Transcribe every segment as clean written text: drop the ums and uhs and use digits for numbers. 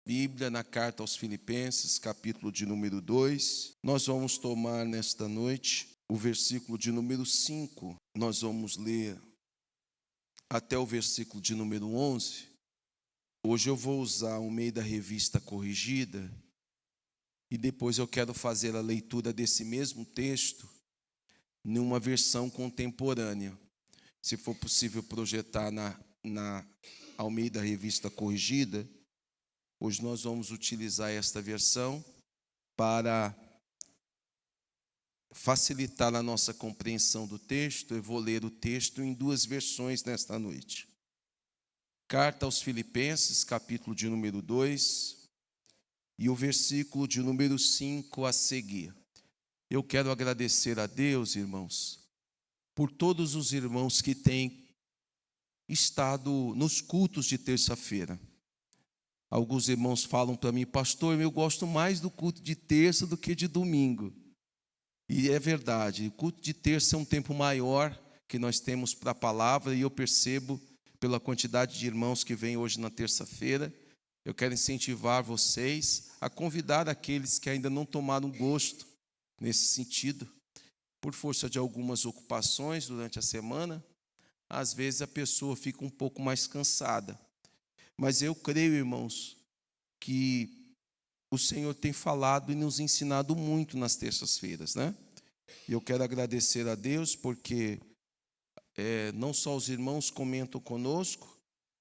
Bíblia na carta aos Filipenses, capítulo de número 2. Nós vamos tomar nesta noite o versículo de número 5. Nós vamos ler até o versículo de número 11. Hoje eu vou usar o meio da revista corrigida e depois eu quero fazer a leitura desse mesmo texto numa versão contemporânea. Se for possível projetar na Almeida Revista Corrigida, hoje nós vamos utilizar esta versão para facilitar a nossa compreensão do texto. Eu vou ler o texto em duas versões nesta noite. Carta aos Filipenses, capítulo de número 2, e o versículo de número 5 a seguir. Eu quero agradecer a Deus, irmãos, por todos os irmãos que têm estado nos cultos de terça-feira. Alguns irmãos falam para mim: pastor, eu gosto mais do culto de terça do que de domingo. E é verdade, o culto de terça é um tempo maior que nós temos para a palavra, e eu percebo pela quantidade de irmãos que vêm hoje na terça-feira. Eu quero incentivar vocês a convidar aqueles que ainda não tomaram gosto nesse sentido, por força de algumas ocupações durante a semana. Às vezes a pessoa fica um pouco mais cansada. Mas eu creio, irmãos, que o Senhor tem falado e nos ensinado muito nas terças-feiras, né? E eu quero agradecer a Deus porque não só os irmãos comentam conosco,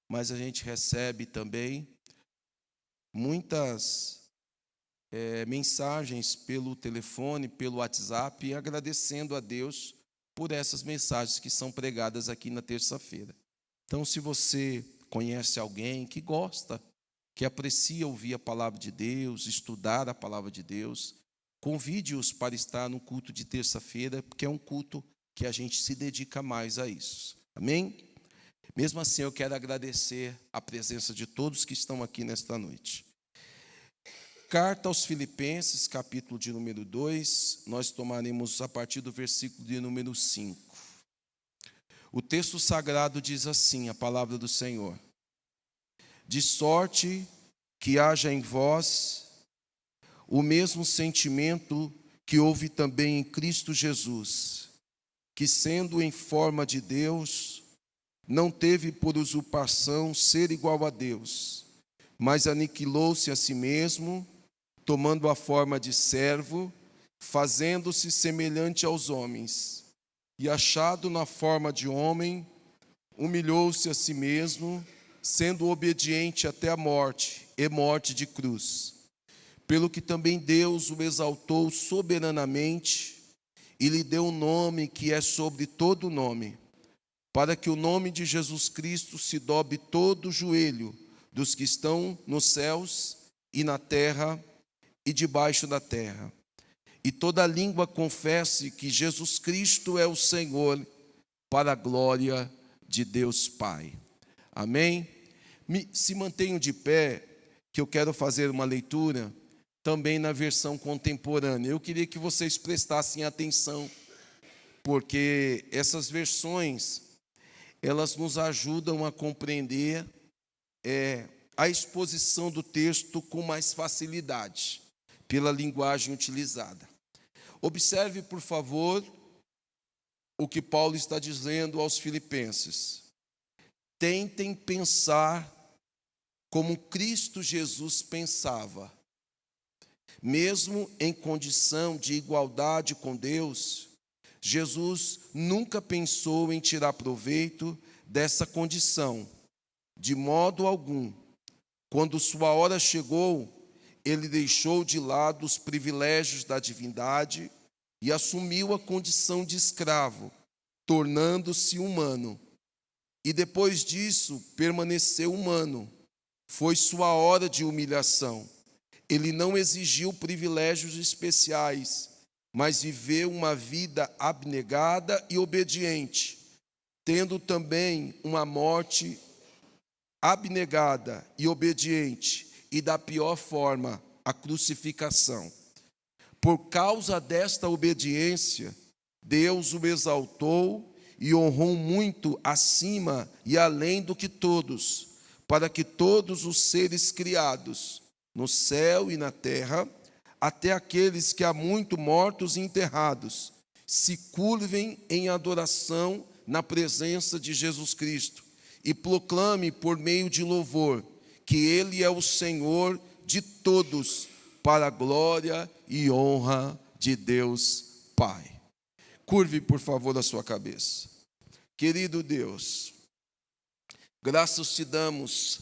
mas a gente recebe também muitas mensagens pelo telefone, pelo WhatsApp, e agradecendo a Deus por essas mensagens que são pregadas aqui na terça-feira. Então, se você conhece alguém que gosta, que aprecia ouvir a palavra de Deus, estudar a palavra de Deus, convide-os para estar no culto de terça-feira, porque é um culto que a gente se dedica mais a isso. Amém? Mesmo assim, eu quero agradecer a presença de todos que estão aqui nesta noite. Carta aos Filipenses, capítulo de número 2, nós tomaremos a partir do versículo de número 5. O texto sagrado diz assim, a palavra do Senhor: de sorte que haja em vós o mesmo sentimento que houve também em Cristo Jesus, que sendo em forma de Deus, não teve por usurpação ser igual a Deus, mas aniquilou-se a si mesmo, tomando a forma de servo, fazendo-se semelhante aos homens, e achado na forma de homem, humilhou-se a si mesmo, sendo obediente até a morte, e morte de cruz. Pelo que também Deus o exaltou soberanamente, e lhe deu um nome que é sobre todo nome, para que o nome de Jesus Cristo se dobre todo o joelho dos que estão nos céus e na terra e debaixo da terra, e toda língua confesse que Jesus Cristo é o Senhor, para a glória de Deus Pai. Amém? Se mantenham de pé, que eu quero fazer uma leitura também na versão contemporânea. Eu queria que vocês prestassem atenção, porque essas versões, elas nos ajudam a compreender a exposição do texto com mais facilidade, pela linguagem utilizada. Observe, por favor, o que Paulo está dizendo aos Filipenses. Tentem pensar como Cristo Jesus pensava. Mesmo em condição de igualdade com Deus, Jesus nunca pensou em tirar proveito dessa condição, de modo algum. Quando sua hora chegou, ele deixou de lado os privilégios da divindade e assumiu a condição de escravo, tornando-se humano. E depois disso, permaneceu humano. Foi sua hora de humilhação. Ele não exigiu privilégios especiais, mas viveu uma vida abnegada e obediente, tendo também uma morte abnegada e obediente, e da pior forma, a crucificação. Por causa desta obediência, Deus o exaltou e honrou muito acima e além do que todos, para que todos os seres criados no céu e na terra, até aqueles que há muito mortos e enterrados se curvem em adoração na presença de Jesus Cristo e proclame por meio de louvor que Ele é o Senhor de todos, para a glória e honra de Deus Pai. Curve, por favor, a sua cabeça. Querido Deus, graças te damos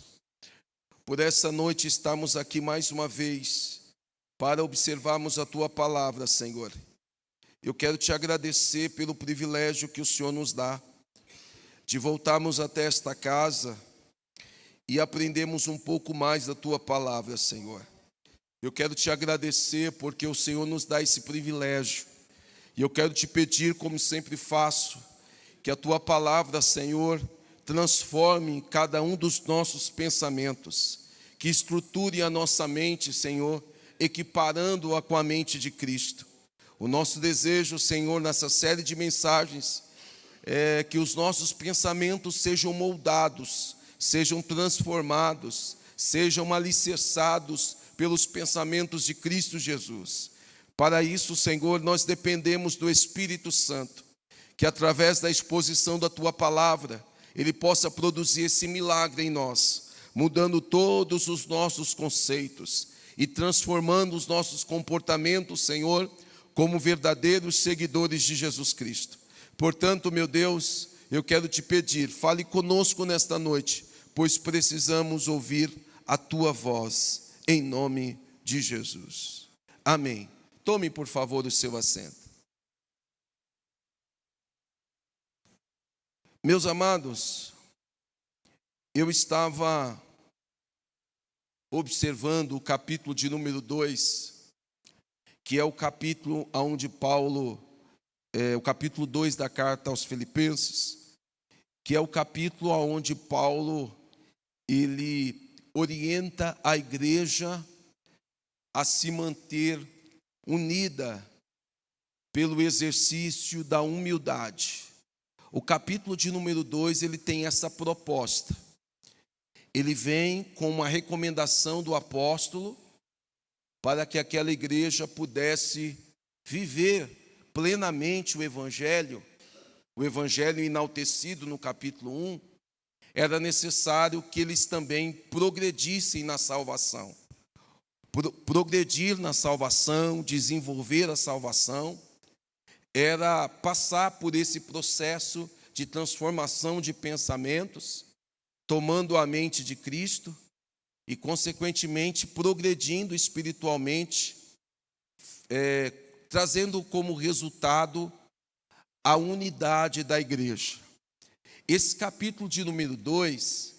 por essa noite estarmos aqui mais uma vez para observarmos a Tua palavra, Senhor. Eu quero te agradecer pelo privilégio que o Senhor nos dá de voltarmos até esta casa e aprendermos um pouco mais da Tua palavra, Senhor. Eu quero te agradecer porque o Senhor nos dá esse privilégio. E eu quero te pedir, como sempre faço, que a Tua palavra, Senhor, transforme cada um dos nossos pensamentos, que estruture a nossa mente, Senhor, equiparando-a com a mente de Cristo. O nosso desejo, Senhor, nessa série de mensagens, é que os nossos pensamentos sejam moldados, sejam transformados, sejam alicerçados pelos pensamentos de Cristo Jesus. Para isso, Senhor, nós dependemos do Espírito Santo, que através da exposição da Tua palavra, Ele possa produzir esse milagre em nós, mudando todos os nossos conceitos e transformando os nossos comportamentos, Senhor, como verdadeiros seguidores de Jesus Cristo. Portanto, meu Deus, eu quero te pedir, fale conosco nesta noite, pois precisamos ouvir a Tua voz, em nome de Jesus. Amém. Tome, por favor, o seu assento. Meus amados, eu estava observando o capítulo de número 2, que é o capítulo onde Paulo, o capítulo 2 da carta aos Filipenses, que é o capítulo onde Paulo, ele orienta a igreja a se manter unida pelo exercício da humildade. O capítulo de número 2, ele tem essa proposta. Ele vem com uma recomendação do apóstolo para que aquela igreja pudesse viver plenamente o evangelho enaltecido no capítulo 1, era necessário que eles também progredissem na salvação. Progredir na salvação, desenvolver a salvação, era passar por esse processo de transformação de pensamentos, tomando a mente de Cristo e, consequentemente, progredindo espiritualmente, trazendo como resultado a unidade da igreja. Esse capítulo de número 2,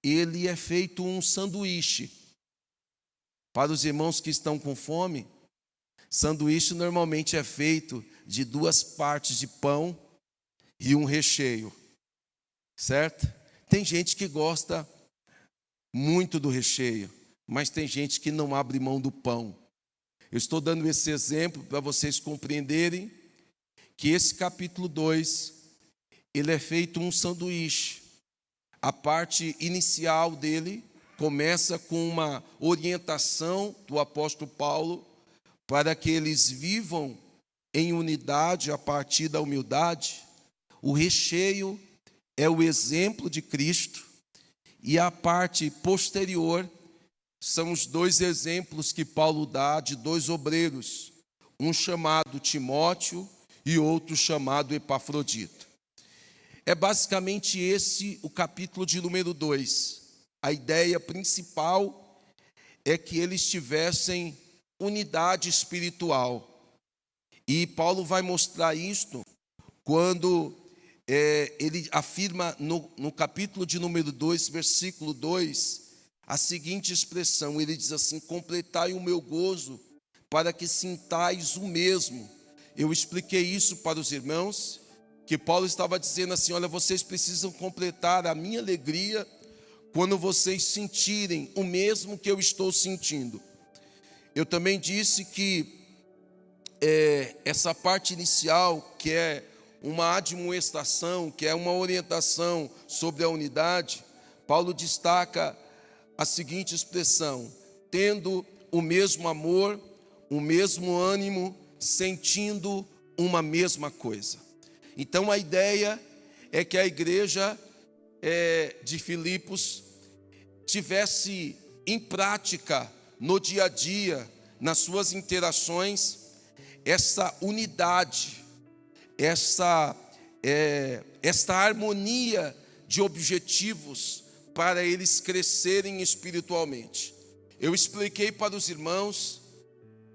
ele é feito um sanduíche. Para os irmãos que estão com fome, sanduíche normalmente é feito de 2 partes de pão e um recheio, certo? Tem gente que gosta muito do recheio, mas tem gente que não abre mão do pão. Eu estou dando esse exemplo para vocês compreenderem que esse capítulo 2, ele é feito um sanduíche. A parte inicial dele começa com uma orientação do apóstolo Paulo para que eles vivam em unidade a partir da humildade. O recheio é o exemplo de Cristo e a parte posterior são os 2 exemplos que Paulo dá de 2 obreiros, um chamado Timóteo e outro chamado Epafrodito. É basicamente esse o capítulo de número 2. A ideia principal é que eles tivessem unidade espiritual. E Paulo vai mostrar isto quando ele afirma no capítulo de número 2, versículo 2, a seguinte expressão. Ele diz assim: completai o meu gozo, para que sintais o mesmo. Eu expliquei isso para os irmãos, que Paulo estava dizendo assim: olha, vocês precisam completar a minha alegria quando vocês sentirem o mesmo que eu estou sentindo. Eu também disse que essa parte inicial, que é uma admoestação, que é uma orientação sobre a unidade, Paulo destaca a seguinte expressão: tendo o mesmo amor, o mesmo ânimo, sentindo uma mesma coisa. Então a ideia é que a igreja de Filipos tivesse em prática, no dia a dia, nas suas interações, essa unidade, esta harmonia de objetivos para eles crescerem espiritualmente. Eu expliquei para os irmãos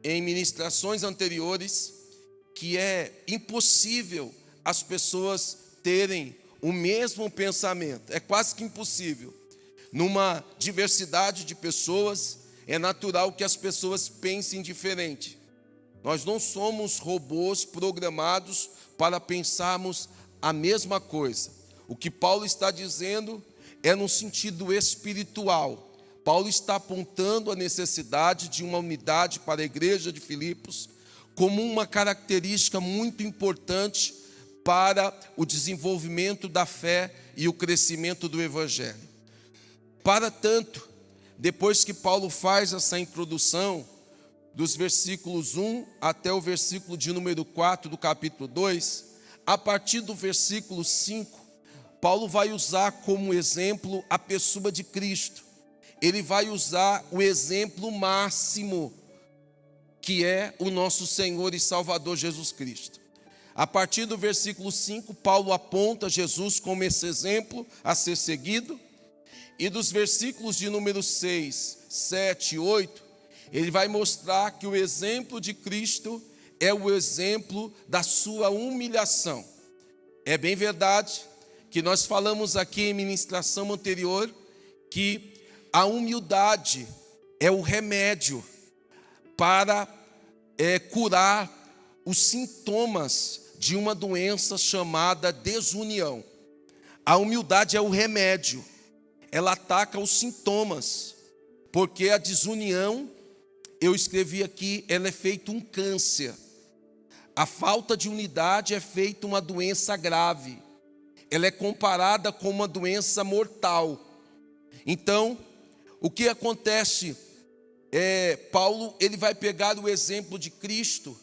em ministrações anteriores que é impossível as pessoas terem o mesmo pensamento, é quase que impossível. Numa diversidade de pessoas, é natural que as pessoas pensem diferente. Nós não somos robôs programados para pensarmos a mesma coisa. O que Paulo está dizendo é no sentido espiritual. Paulo está apontando a necessidade de uma unidade para a igreja de Filipos como uma característica muito importante para o desenvolvimento da fé e o crescimento do evangelho. Para tanto, depois que Paulo faz essa introdução, dos versículos 1 até o versículo de número 4 do capítulo 2, a partir do versículo 5, Paulo vai usar como exemplo a pessoa de Cristo. Ele vai usar o exemplo máximo, que é o nosso Senhor e Salvador Jesus Cristo. A partir do versículo 5, Paulo aponta Jesus como esse exemplo a ser seguido. E dos versículos de número 6, 7 e 8, ele vai mostrar que o exemplo de Cristo é o exemplo da sua humilhação. É bem verdade que nós falamos aqui em ministração anterior que a humildade é o remédio para curar os sintomas de uma doença chamada desunião. A humildade é o remédio, ela ataca os sintomas, porque a desunião, eu escrevi aqui, ela é feita um câncer. A falta de unidade é feita uma doença grave. Ela é comparada com uma doença mortal. Então, o que acontece? Paulo, ele vai pegar o exemplo de Cristo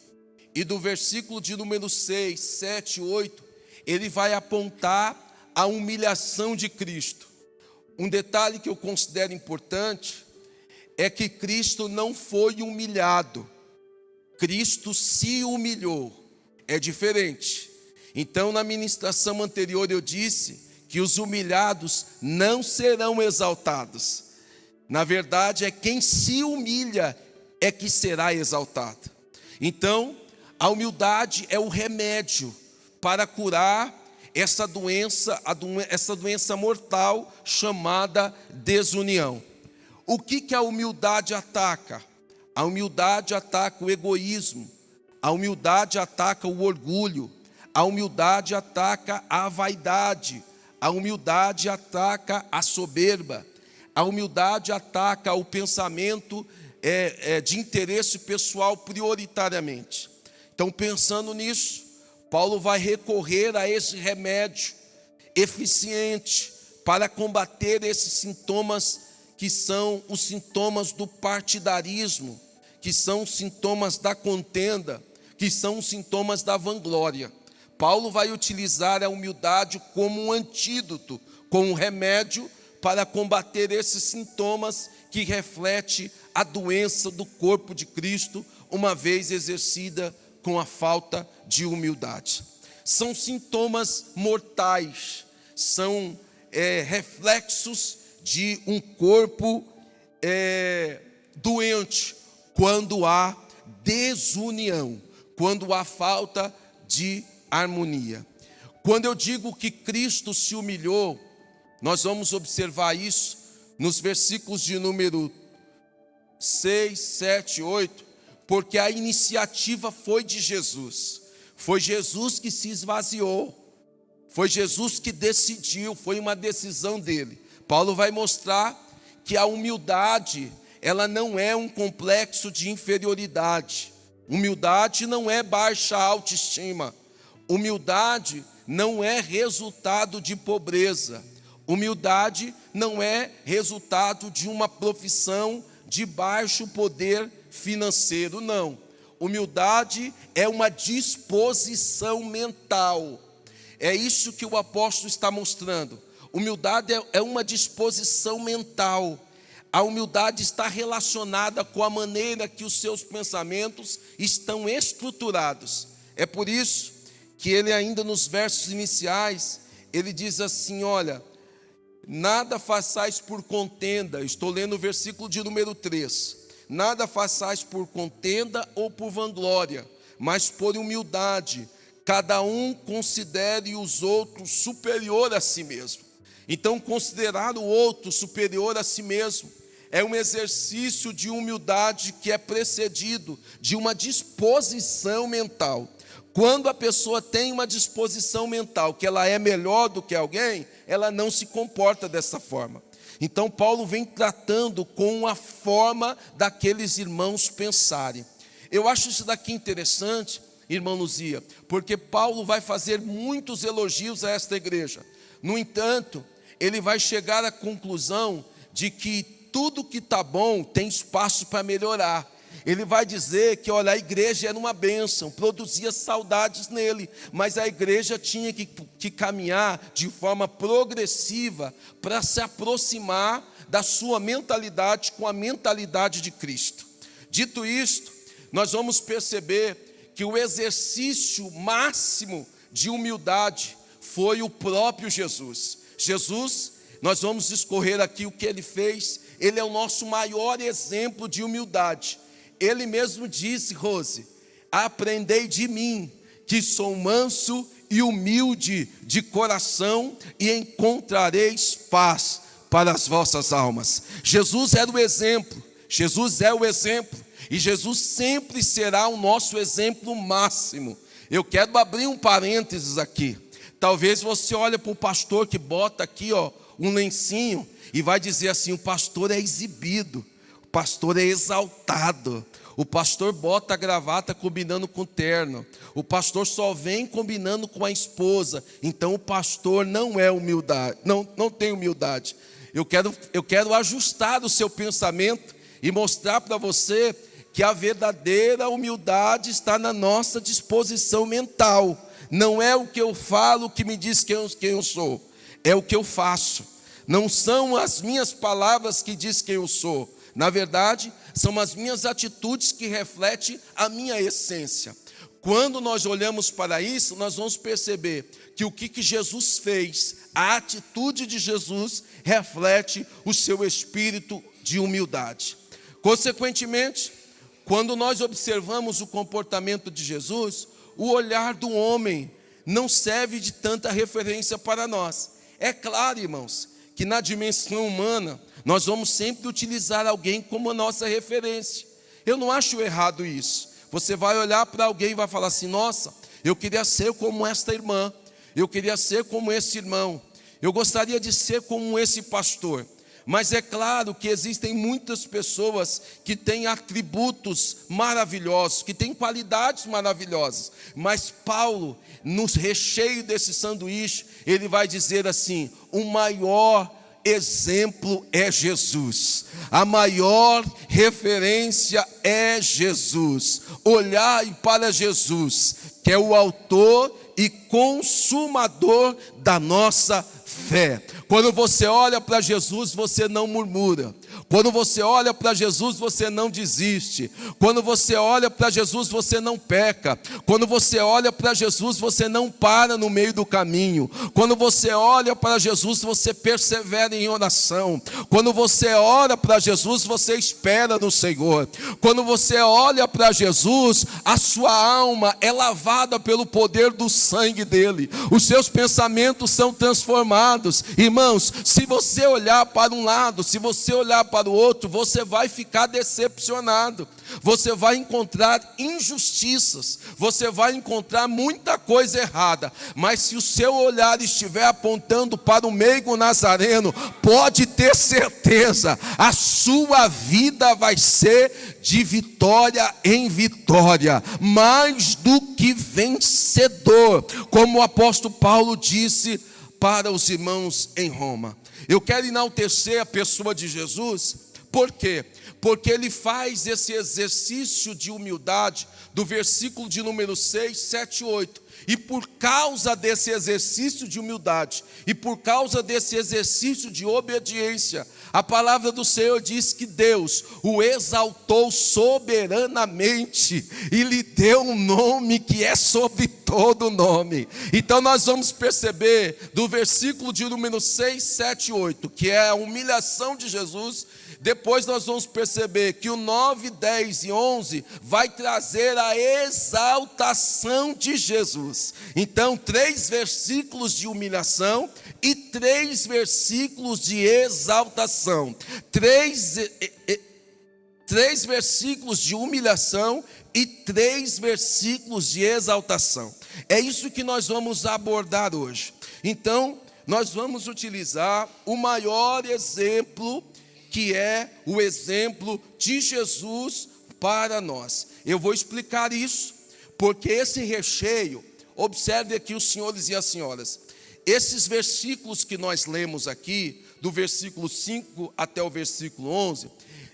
e do versículo de número 6, 7, 8, ele vai apontar a humilhação de Cristo. Um detalhe que eu considero importante é que Cristo não foi humilhado, Cristo se humilhou, é diferente. Então, na ministração anterior eu disse que os humilhados não serão exaltados. Na verdade, é quem se humilha é que será exaltado. Então, a humildade é o remédio para curar essa doença mortal chamada desunião. O que a humildade ataca? A humildade ataca o egoísmo, a humildade ataca o orgulho, a humildade ataca a vaidade, a humildade ataca a soberba, a humildade ataca o pensamento de interesse pessoal prioritariamente. Então, pensando nisso, Paulo vai recorrer a esse remédio eficiente para combater esses sintomas que são os sintomas do partidarismo, que são os sintomas da contenda, que são os sintomas da vanglória. Paulo vai utilizar a humildade como um antídoto, como um remédio para combater esses sintomas que reflete a doença do corpo de Cristo, uma vez exercida com a falta de humildade. São sintomas mortais, são reflexos de um corpo doente, quando há desunião, quando há falta de harmonia. Quando eu digo que Cristo se humilhou, nós vamos observar isso nos versículos de número 6, 7, 8, porque a iniciativa foi de Jesus. Foi Jesus que se esvaziou, foi Jesus que decidiu, foi uma decisão dele. Paulo vai mostrar que a humildade, ela não é um complexo de inferioridade. Humildade não é baixa autoestima. Humildade não é resultado de pobreza. Humildade não é resultado de uma profissão de baixo poder financeiro, não. Humildade é uma disposição mental. É isso que o apóstolo está mostrando. Humildade é uma disposição mental. A humildade está relacionada com a maneira que os seus pensamentos estão estruturados. É por isso que ele ainda nos versos iniciais, ele diz assim, olha, nada façais por contenda, estou lendo o versículo de número 3, nada façais por contenda ou por vanglória, mas por humildade, cada um considere os outros superior a si mesmo. Então, considerar o outro superior a si mesmo é um exercício de humildade que é precedido de uma disposição mental. Quando a pessoa tem uma disposição mental que ela é melhor do que alguém, ela não se comporta dessa forma. Então Paulo vem tratando com a forma daqueles irmãos pensarem. Eu acho isso daqui interessante, irmão Luzia, porque Paulo vai fazer muitos elogios a esta igreja. No entanto, ele vai chegar à conclusão de que tudo que está bom tem espaço para melhorar. Ele vai dizer que, olha, a igreja era uma bênção, produzia saudades nele, mas a igreja tinha que caminhar de forma progressiva para se aproximar da sua mentalidade com a mentalidade de Cristo. Dito isto, nós vamos perceber que o exercício máximo de humildade foi o próprio Jesus. Jesus, nós vamos discorrer aqui o que ele fez, ele é o nosso maior exemplo de humildade. Ele mesmo disse, Rose, aprendei de mim, que sou manso e humilde de coração, e encontrareis paz para as vossas almas. Jesus era o exemplo, Jesus é o exemplo, e Jesus sempre será o nosso exemplo máximo. Eu quero abrir um parênteses aqui. Talvez você olhe para o pastor que bota aqui, um lencinho, e vai dizer assim, o pastor é exibido, o pastor é exaltado, o pastor bota a gravata combinando com o terno, o pastor só vem combinando com a esposa, então o pastor não é humildade, não tem humildade. Eu quero ajustar o seu pensamento e mostrar para você que a verdadeira humildade está na nossa disposição mental. Não é o que eu falo que me diz quem eu sou, é o que eu faço. Não são as minhas palavras que diz quem eu sou. Na verdade, são as minhas atitudes que refletem a minha essência. Quando nós olhamos para isso, nós vamos perceber que o que Jesus fez, a atitude de Jesus, reflete o seu espírito de humildade. Consequentemente, quando nós observamos o comportamento de Jesus, o olhar do homem não serve de tanta referência para nós. É claro, irmãos, que na dimensão humana, nós vamos sempre utilizar alguém como a nossa referência. Eu não acho errado isso. Você vai olhar para alguém e vai falar assim, nossa, eu queria ser como esta irmã, eu queria ser como esse irmão, eu gostaria de ser como esse pastor. Mas é claro que existem muitas pessoas que têm atributos maravilhosos, que têm qualidades maravilhosas. Mas Paulo, no recheio desse sanduíche, ele vai dizer assim, o maior exemplo é Jesus, a maior referência é Jesus. Olhai para Jesus, que é o autor e consumador da nossa fé. Quando você olha para Jesus, você não murmura. Quando você olha para Jesus, você não desiste. Quando você olha para Jesus, você não peca. Quando você olha para Jesus, você não para no meio do caminho. Quando você olha para Jesus, você persevera em oração. Quando você ora para Jesus, você espera no Senhor. Quando você olha para Jesus, a sua alma é lavada pelo poder do sangue dele. Os seus pensamentos são transformados. Irmãos, se você olhar para um lado, se você olhar para o outro, você vai ficar decepcionado. Você vai encontrar injustiças, você vai encontrar muita coisa errada, mas se o seu olhar estiver apontando para o meigo nazareno, pode ter certeza, a sua vida vai ser de vitória em vitória, mais do que vencedor, como o apóstolo Paulo disse para os irmãos em Roma. Eu quero enaltecer a pessoa de Jesus, Por quê? Porque ele faz esse exercício de humildade do versículo de número 6, 7 e 8. E por causa desse exercício de humildade, e por causa desse exercício de obediência, a palavra do Senhor diz que Deus o exaltou soberanamente e lhe deu um nome que é sobre todo nome. Então nós vamos perceber do versículo de número 6, 7 e 8, que é a humilhação de Jesus. Depois nós vamos perceber que o 9, 10 e 11 vai trazer a exaltação de Jesus. Então 3 versículos de humilhação e 3 versículos de exaltação. 3 versículos de humilhação e 3 versículos de exaltação. É isso que nós vamos abordar hoje. Então, nós vamos utilizar o maior exemplo, que é o exemplo de Jesus para nós. Eu vou explicar isso, porque esse recheio, observe aqui os senhores e as senhoras, esses versículos que nós lemos aqui, do versículo 5 até o versículo 11,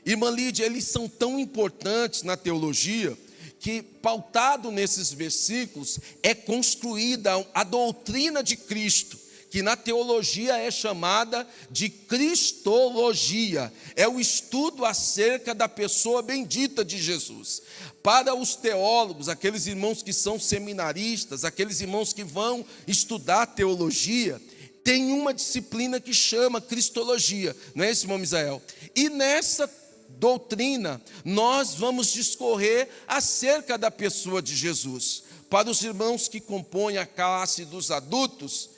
irmã Lídia, eles são tão importantes na teologia, que pautado nesses versículos é construída a doutrina de Cristo, que na teologia é chamada de cristologia, é o estudo acerca da pessoa bendita de Jesus. Para os teólogos, aqueles irmãos que são seminaristas, aqueles irmãos que vão estudar teologia, tem uma disciplina que chama cristologia, não é esse, irmão Misael? E nessa doutrina, nós vamos discorrer acerca da pessoa de Jesus. Para os irmãos que compõem a classe dos adultos,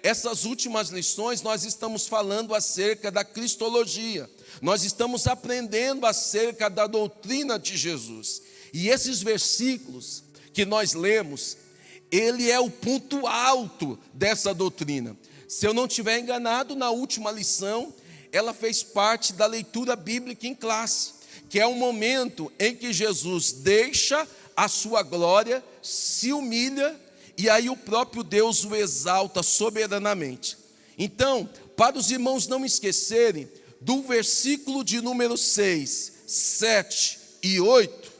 essas últimas lições nós estamos falando acerca da cristologia, nós estamos aprendendo acerca da doutrina de Jesus, e esses versículos que nós lemos, ele é o ponto alto dessa doutrina. Se eu não estiver enganado, na última lição, ela fez parte da leitura bíblica em classe, que é o momento em que Jesus deixa a sua glória, se humilha, e aí o próprio Deus o exalta soberanamente. Então, para os irmãos não esquecerem, do versículo de número 6, 7 e 8,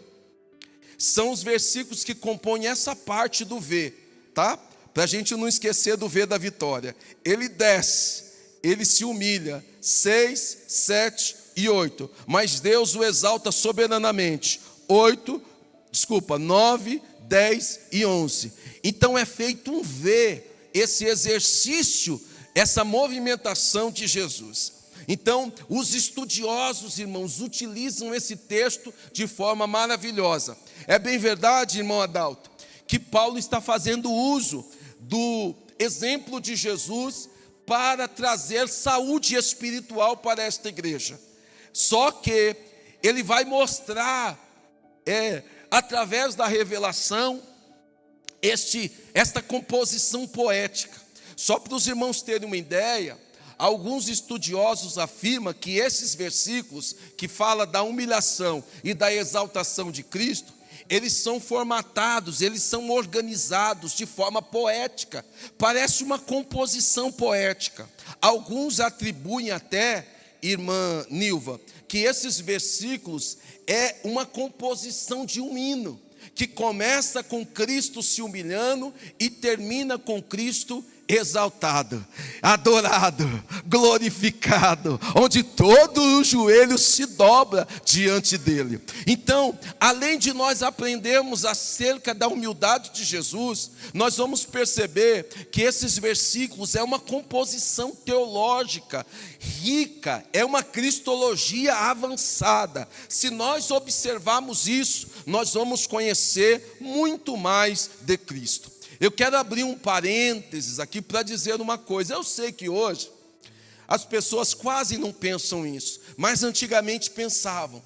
são os versículos que compõem essa parte do V, tá? Para a gente não esquecer do V da vitória. Ele desce, ele se humilha, 6, 7 e 8, mas Deus o exalta soberanamente, 9, 10 e 11. Então é feito um V, esse exercício, essa movimentação de Jesus. Então os estudiosos, irmãos, utilizam esse texto de forma maravilhosa. É bem verdade, irmão Adalto, que Paulo está fazendo uso do exemplo de Jesus para trazer saúde espiritual para esta igreja. Só que ele vai mostrar, através da revelação, esta composição poética. Só para os irmãos terem uma ideia, alguns estudiosos afirmam que esses versículos que falam da humilhação e da exaltação de Cristo, eles são formatados, eles são organizados de forma poética, parece uma composição poética. Alguns atribuem até, irmã Nilva, que esses versículos é uma composição de um hino, que começa com Cristo se humilhando e termina com Cristo exaltado, adorado, glorificado, onde todo o joelho se dobra diante dele. Então, além de nós aprendermos acerca da humildade de Jesus, nós vamos perceber que esses versículos é uma composição teológica rica, é uma cristologia avançada. Se nós observarmos isso, nós vamos conhecer muito mais de Cristo. Eu quero abrir um parênteses aqui para dizer uma coisa. Eu sei que hoje as pessoas quase não pensam nisso, mas antigamente pensavam.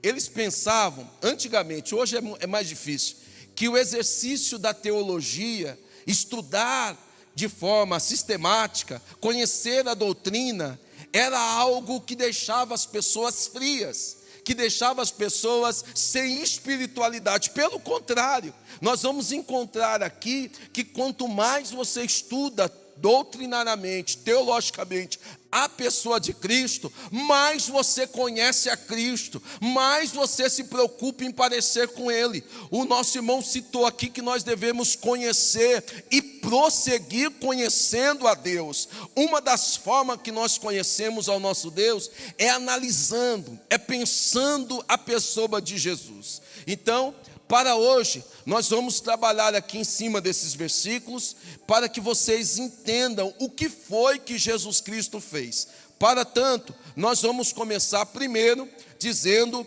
Eles pensavam, antigamente, hoje é mais difícil, que o exercício da teologia, estudar de forma sistemática, conhecer a doutrina, era algo que deixava as pessoas frias, que deixava as pessoas sem espiritualidade. Pelo contrário, nós vamos encontrar aqui que quanto mais você estuda doutrinariamente, teologicamente, a pessoa de Cristo, mais você conhece a Cristo, mais você se preocupa em parecer com Ele. O nosso irmão citou aqui que nós devemos conhecer e prosseguir conhecendo a Deus. Uma das formas que nós conhecemos ao nosso Deus é analisando, é pensando a pessoa de Jesus. Então, para hoje, nós vamos trabalhar aqui em cima desses versículos, para que vocês entendam o que foi que Jesus Cristo fez. Para tanto, nós vamos começar primeiro dizendo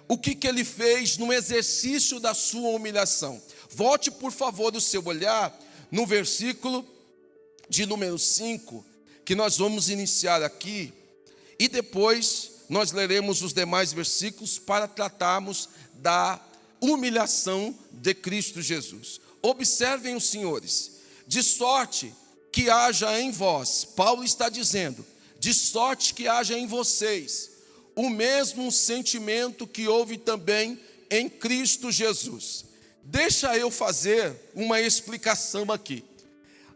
o que Ele fez no exercício da sua humilhação. Volte, por favor, o seu olhar no versículo de número 5, que nós vamos iniciar aqui, e depois nós leremos os demais versículos para tratarmos da humilhação de Cristo Jesus. Observem os senhores, de sorte que haja em vós, Paulo está dizendo, de sorte que haja em vocês o mesmo sentimento que houve também em Cristo Jesus. Deixa eu fazer uma explicação aqui.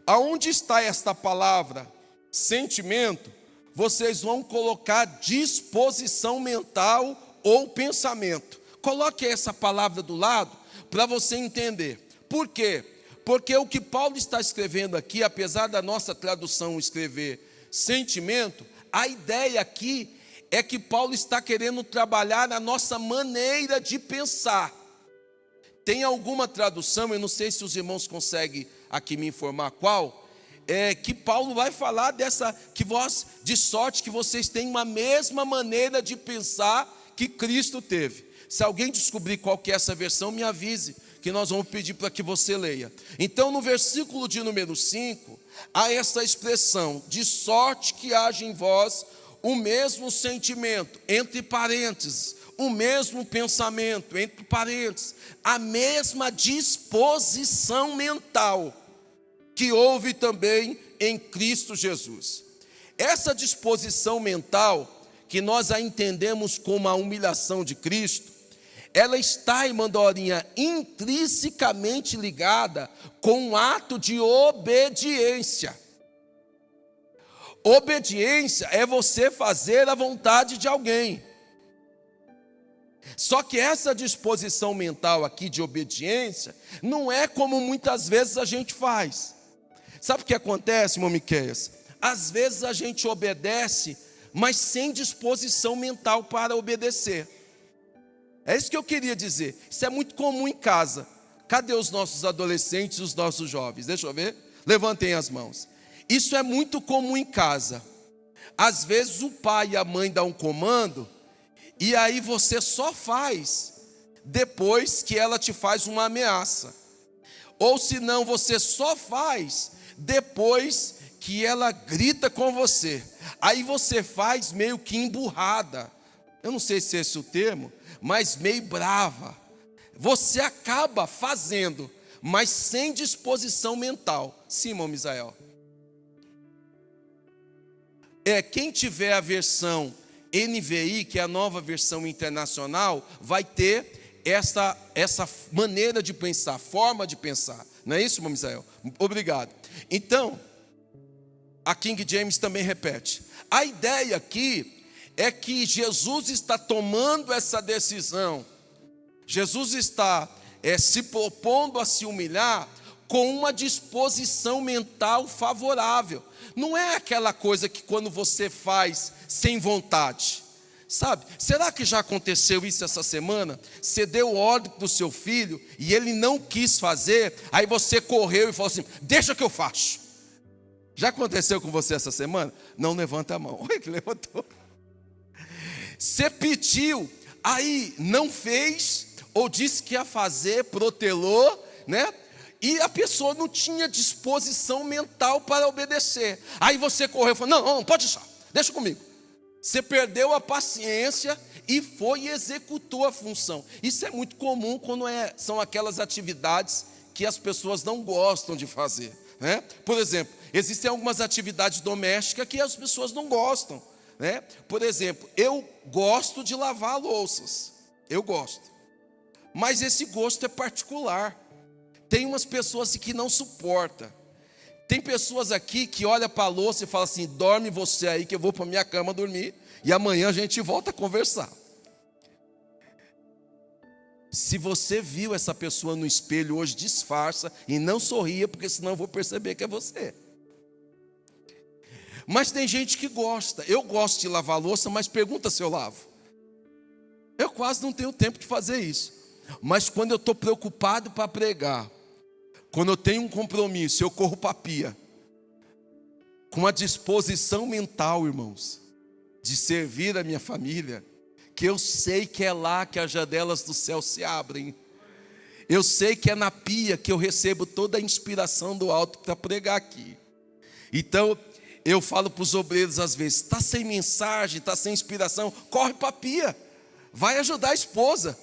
Aonde está esta palavra sentimento? Vocês vão colocar disposição mental ou pensamento. Coloque essa palavra do lado para você entender. Por quê? Porque o que Paulo está escrevendo aqui, apesar da nossa tradução escrever sentimento, a ideia aqui é que Paulo está querendo trabalhar a nossa maneira de pensar. Tem alguma tradução, eu não sei se os irmãos conseguem aqui me informar qual, que Paulo vai falar que vós, de sorte que vocês têm uma mesma maneira de pensar que Cristo teve. Se alguém descobrir qual que é essa versão, me avise, que nós vamos pedir para que você leia. Então, no versículo de número 5, há essa expressão, de sorte que haja em vós o mesmo sentimento, entre parênteses, o mesmo pensamento, entre parênteses, a mesma disposição mental que houve também em Cristo Jesus. Essa disposição mental, que nós a entendemos como a humilhação de Cristo, ela está, irmã Dorinha, intrinsecamente ligada com um ato de obediência. Obediência é você fazer a vontade de alguém. Só que essa disposição mental aqui de obediência não é como muitas vezes a gente faz. Sabe o que acontece, irmão Miqueias? Às vezes a gente obedece, mas sem disposição mental para obedecer. É isso que eu queria dizer. Isso é muito comum em casa. Cadê os nossos adolescentes e os nossos jovens? Deixa eu ver. Levantem as mãos. Isso é muito comum em casa. Às vezes o pai e a mãe dão um comando, e aí você só faz depois que ela te faz uma ameaça. Ou se não, você só faz depois que ela grita com você. Aí você faz meio que emburrada. Eu não sei se é esse o termo, mas meio brava. Você acaba fazendo, mas sem disposição mental. Sim, irmão Misael. Quem tiver a versão NVI, que é a nova versão internacional, vai ter essa maneira de pensar, forma de pensar. Não é isso, irmão Misael? Obrigado. Então, a King James também repete. A ideia aqui é que Jesus está tomando essa decisão. Jesus está se propondo a se humilhar com uma disposição mental favorável. Não é aquela coisa que quando você faz sem vontade. Sabe, será que já aconteceu isso essa semana? Você deu ordem para o seu filho e ele não quis fazer, aí você correu e falou assim, deixa que eu faço. Já aconteceu com você essa semana? Não levanta a mão. Olha que levantou. Você pediu, aí não fez, ou disse que ia fazer, protelou, né? E a pessoa não tinha disposição mental para obedecer. Aí você correu e falou, não, pode deixar, deixa comigo. Você perdeu a paciência e foi e executou a função. Isso é muito comum quando são aquelas atividades que as pessoas não gostam de fazer, né? Por exemplo, existem algumas atividades domésticas que as pessoas não gostam, né? Por exemplo, eu gosto de lavar louças, eu gosto, mas esse gosto é particular. Tem umas pessoas que não suportam. Tem pessoas aqui que olham para a louça e falam assim: dorme você aí que eu vou para minha cama dormir, e amanhã a gente volta a conversar. Se você viu essa pessoa no espelho hoje, disfarça e não sorria, porque senão eu vou perceber que é você. Mas tem gente que gosta. Eu gosto de lavar louça, mas pergunta se eu lavo. Eu quase não tenho tempo de fazer isso. Mas quando eu estou preocupado para pregar, quando eu tenho um compromisso, eu corro para a pia, com a disposição mental, irmãos, de servir a minha família, que eu sei que é lá que as janelas do céu se abrem. Eu sei que é na pia que eu recebo toda a inspiração do alto para pregar aqui. Então, eu falo para os obreiros às vezes: está sem mensagem, está sem inspiração, corre para a pia, vai ajudar a esposa,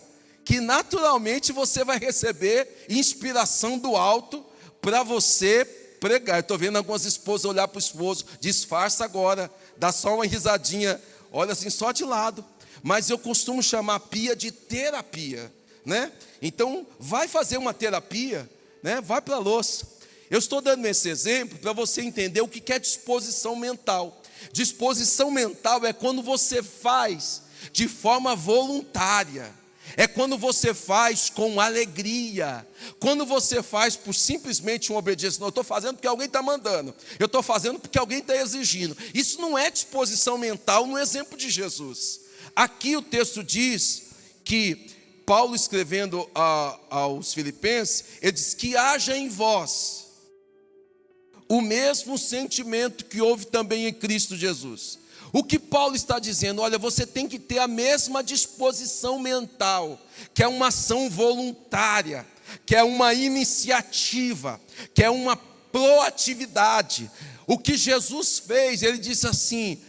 que naturalmente você vai receber inspiração do alto para você pregar. Estou vendo algumas esposas olhar para o esposo: disfarça agora, dá só uma risadinha, olha assim só de lado. Mas eu costumo chamar a pia de terapia, né? Então, vai fazer uma terapia, né? Vai para a louça. Eu estou dando esse exemplo para você entender o que é disposição mental. Disposição mental é quando você faz de forma voluntária. É quando você faz com alegria. Quando você faz por simplesmente uma obediência. Não, eu estou fazendo porque alguém está mandando. Eu estou fazendo porque alguém está exigindo. Isso não é disposição mental no exemplo de Jesus. Aqui o texto diz que Paulo, escrevendo aos Filipenses, ele diz que haja em vós o mesmo sentimento que houve também em Cristo Jesus. O que Paulo está dizendo? Olha, você tem que ter a mesma disposição mental, que é uma ação voluntária, que é uma iniciativa, que é uma proatividade. O que Jesus fez, ele disse assim,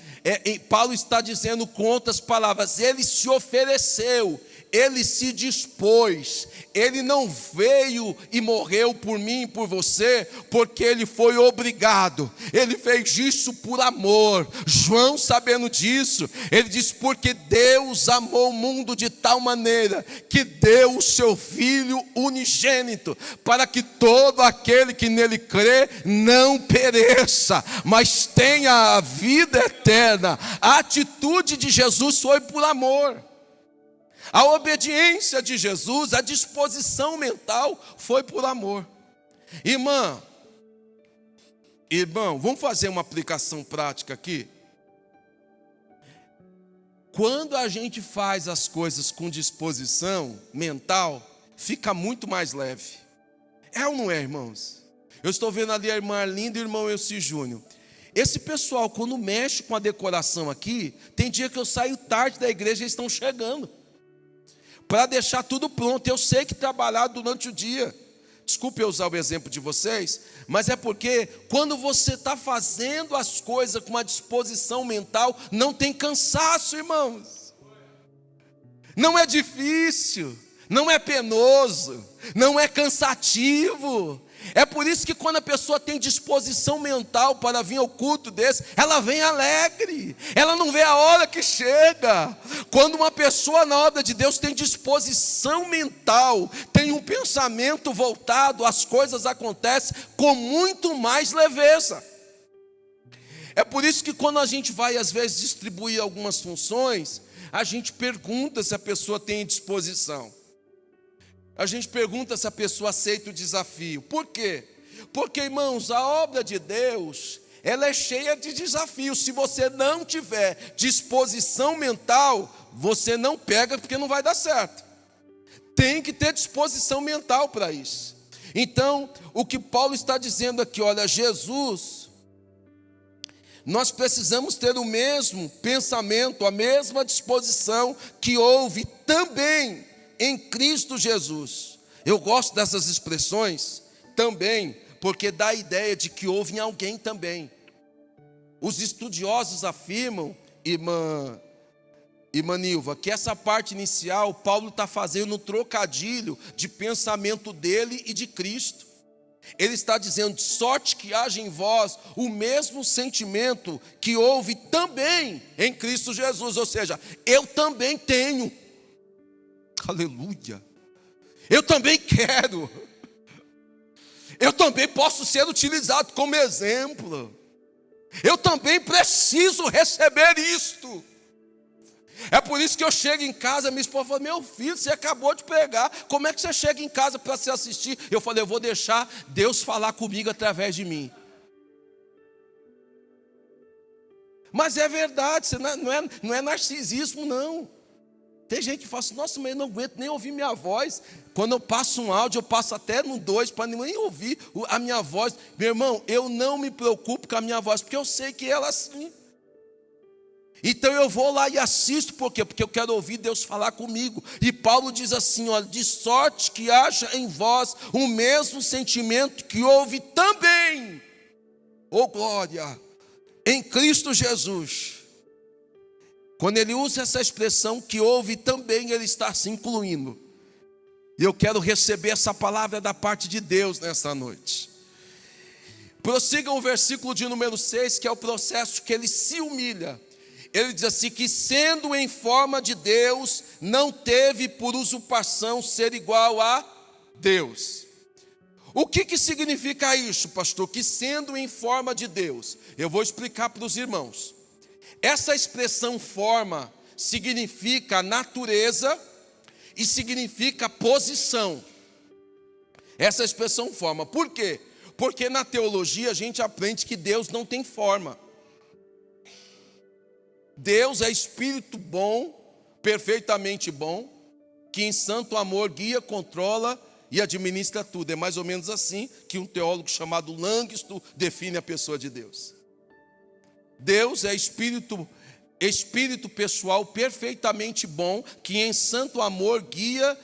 Paulo está dizendo com outras palavras: ele se ofereceu, ele se dispôs, ele não veio e morreu por mim e por você, porque ele foi obrigado, ele fez isso por amor. João, sabendo disso, ele diz: porque Deus amou o mundo de tal maneira, que deu o seu Filho unigênito, para que todo aquele que nele crê, não pereça, mas tenha a vida eterna. A atitude de Jesus foi por amor. A obediência de Jesus, a disposição mental foi por amor. Irmão, vamos fazer uma aplicação prática aqui? Quando a gente faz as coisas com disposição mental, fica muito mais leve. É ou não é, irmãos? Eu estou vendo ali a irmã Arlinda e o irmão Elci Júnior. Esse pessoal, quando mexe com a decoração aqui, tem dia que eu saio tarde da igreja e eles estão chegando, para deixar tudo pronto. Eu sei que trabalharam durante o dia. Desculpe eu usar o exemplo de vocês, mas é porque quando você está fazendo as coisas com uma disposição mental, não tem cansaço, irmãos. Não é difícil, não é penoso, não é cansativo. É por isso que quando a pessoa tem disposição mental para vir ao culto desse, ela vem alegre, ela não vê a hora que chega. Quando uma pessoa na obra de Deus tem disposição mental, tem um pensamento voltado, as coisas acontecem com muito mais leveza. É por isso que quando a gente vai às vezes distribuir algumas funções, a gente pergunta se a pessoa tem disposição. A gente pergunta se a pessoa aceita o desafio. Por quê? Porque, irmãos, a obra de Deus, ela é cheia de desafios. Se você não tiver disposição mental, você não pega, porque não vai dar certo. Tem que ter disposição mental para isso. Então, o que Paulo está dizendo aqui, olha, Jesus, nós precisamos ter o mesmo pensamento, a mesma disposição que houve também em Cristo Jesus. Eu gosto dessas expressões também, porque dá a ideia de que houve em alguém também. Os estudiosos afirmam, irmã Nilva, que essa parte inicial, Paulo está fazendo um trocadilho de pensamento dele e de Cristo. Ele está dizendo: de sorte que haja em vós o mesmo sentimento que houve também em Cristo Jesus. Ou seja, eu também tenho. Aleluia. Eu também quero. eu também posso ser utilizado como exemplo. Eu também preciso receber isto. É por isso que eu chego em casa, minha esposa fala: meu filho, você acabou de pregar, como é que você chega em casa para se assistir? Eu falei: eu vou deixar Deus falar comigo através de mim. Mas é verdade, não é narcisismo, não. Tem gente que fala assim: nossa, mas eu não aguento nem ouvir minha voz. Quando eu passo um áudio, eu passo até no 2 para nem ouvir a minha voz. Meu irmão, eu não me preocupo com a minha voz, porque eu sei que ela é assim. Então eu vou lá e assisto, por quê? Porque eu quero ouvir Deus falar comigo. E Paulo diz assim: olha, de sorte que haja em vós o mesmo sentimento que houve também, oh glória, em Cristo Jesus. Quando ele usa essa expressão que houve também, ele está se incluindo. E eu quero receber essa palavra da parte de Deus nessa noite. Prossigam o versículo de número 6, que é o processo que ele se humilha. Ele diz assim: que sendo em forma de Deus, não teve por usurpação ser igual a Deus. O que significa isso, pastor? Que sendo em forma de Deus. Eu vou explicar para os irmãos. Essa expressão forma significa natureza e significa posição. Essa expressão forma. Por quê? Porque na teologia a gente aprende que Deus não tem forma. Deus é espírito bom, perfeitamente bom, que em santo amor guia, controla e administra tudo. É mais ou menos assim que um teólogo chamado Langston define a pessoa de Deus. Deus é espírito pessoal perfeitamente bom, que em santo amor guia,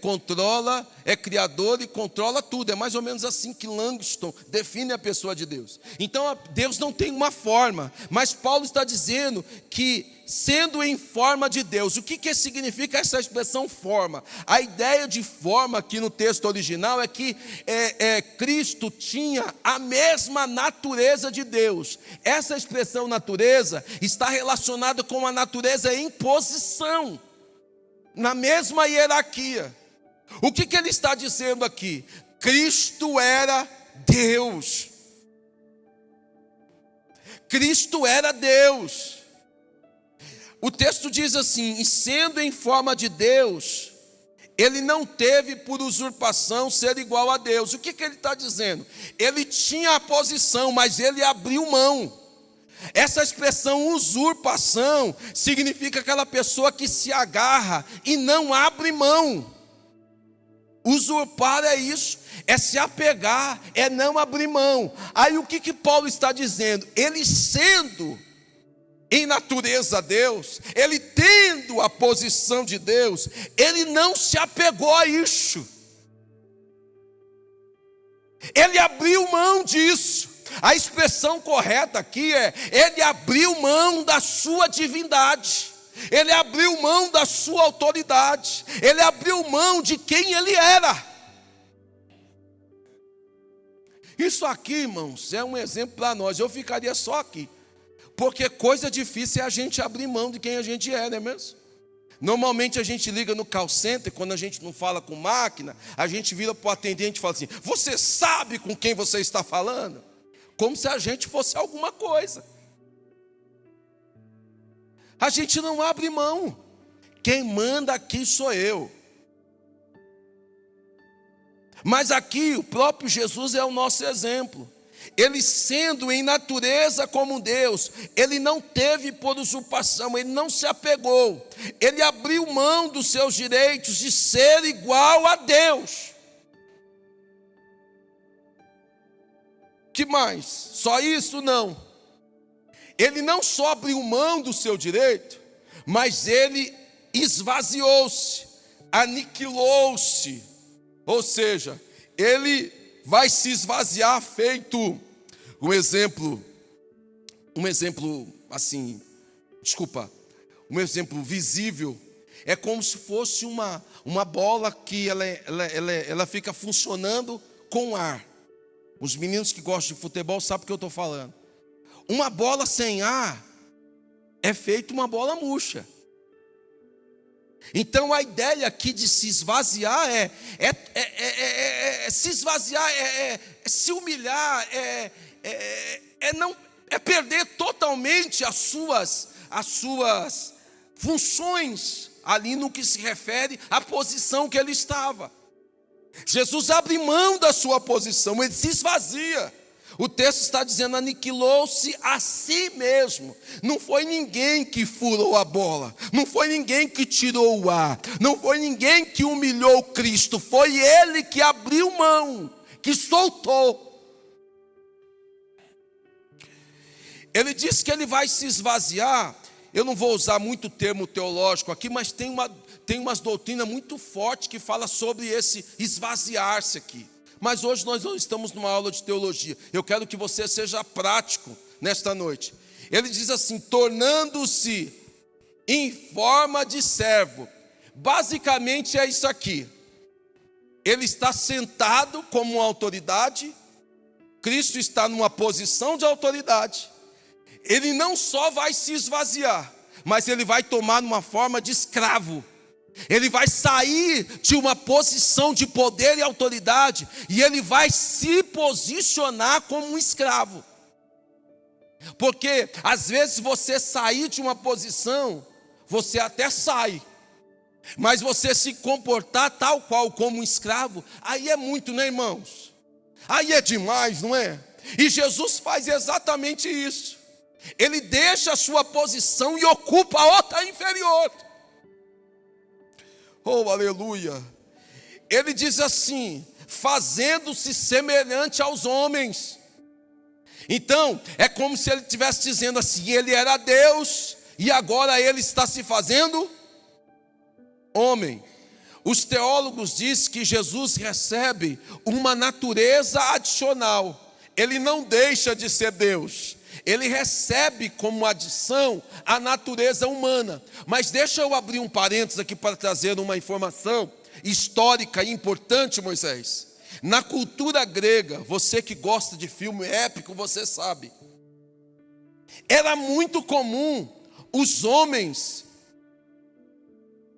controla, é criador e controla tudo. É mais ou menos assim que Langston define a pessoa de Deus. Então Deus não tem uma forma, mas Paulo está dizendo que sendo em forma de Deus. O que significa essa expressão forma? A ideia de forma aqui no texto original é que Cristo tinha a mesma natureza de Deus. Essa expressão natureza está relacionada com a natureza em posição, na mesma hierarquia. O que ele está dizendo aqui? Cristo era Deus. Cristo era Deus. O texto diz assim: e sendo em forma de Deus, ele não teve por usurpação ser igual a Deus. O que ele está dizendo? Ele tinha a posição, mas ele abriu mão. Essa expressão usurpação significa aquela pessoa que se agarra e não abre mão. Usurpar é isso, é se apegar, é não abrir mão. Aí o que Paulo está dizendo? Ele sendo em natureza Deus, ele tendo a posição de Deus, ele não se apegou a isso. Ele abriu mão disso. A expressão correta aqui é: ele abriu mão da sua divindade, ele abriu mão da sua autoridade, ele abriu mão de quem ele era. Isso aqui, irmãos, é um exemplo para nós. Eu ficaria só aqui, porque coisa difícil é a gente abrir mão de quem a gente é, não é mesmo? Normalmente a gente liga no call center, quando a gente não fala com máquina, a gente vira para o atendente e fala assim: você sabe com quem você está falando? Como se a gente fosse alguma coisa. A gente não abre mão. Quem manda aqui sou eu. Mas aqui o próprio Jesus é o nosso exemplo. Ele sendo em natureza como Deus, ele não teve por usurpação, ele não se apegou. Ele abriu mão dos seus direitos de ser igual a Deus. Que mais? Só isso? Não. Ele não só abriu mão do seu direito, mas ele esvaziou-se, aniquilou-se. Ou seja, ele vai se esvaziar feito um exemplo assim, um exemplo visível. É como se fosse uma bola que ela fica funcionando com ar. Os meninos que gostam de futebol sabem o que eu estou falando. Uma bola sem ar é feito uma bola murcha. Então a ideia aqui de se esvaziar se esvaziar, se humilhar, é perder totalmente as suas funções ali no que se refere à posição que ele estava. Jesus abre mão da sua posição, ele se esvazia. O texto está dizendo, aniquilou-se a si mesmo. Não foi ninguém que furou a bola, não foi ninguém que tirou o ar, não foi ninguém que humilhou Cristo, foi ele que abriu mão, que soltou. Ele diz que ele vai se esvaziar. Eu não vou usar muito termo teológico aqui, mas tem umas doutrinas muito fortes que fala sobre esse esvaziar-se aqui. Mas hoje nós não estamos numa aula de teologia. Eu quero que você seja prático nesta noite. Ele diz assim, tornando-se em forma de servo. Basicamente é isso aqui. Ele está sentado como uma autoridade. Cristo está numa posição de autoridade. Ele não só vai se esvaziar, mas ele vai tomar uma forma de escravo. Ele vai sair de uma posição de poder e autoridade e ele vai se posicionar como um escravo. Porque às vezes você sair de uma posição, você até sai, mas você se comportar tal qual como um escravo, aí é muito, né, irmãos? Aí é demais, não é? E Jesus faz exatamente isso. Ele deixa a sua posição e ocupa a outra inferior. Oh, aleluia. Ele diz assim, fazendo-se semelhante aos homens. Então, é como se ele estivesse dizendo assim, ele era Deus e agora ele está se fazendo homem. Os teólogos dizem que Jesus recebe uma natureza adicional. Ele não deixa de ser Deus. Ele recebe como adição a natureza humana. Mas deixa eu abrir um parênteses aqui para trazer uma informação histórica e importante, Moisés. Na cultura grega, você que gosta de filme épico, você sabe. Era muito comum os homens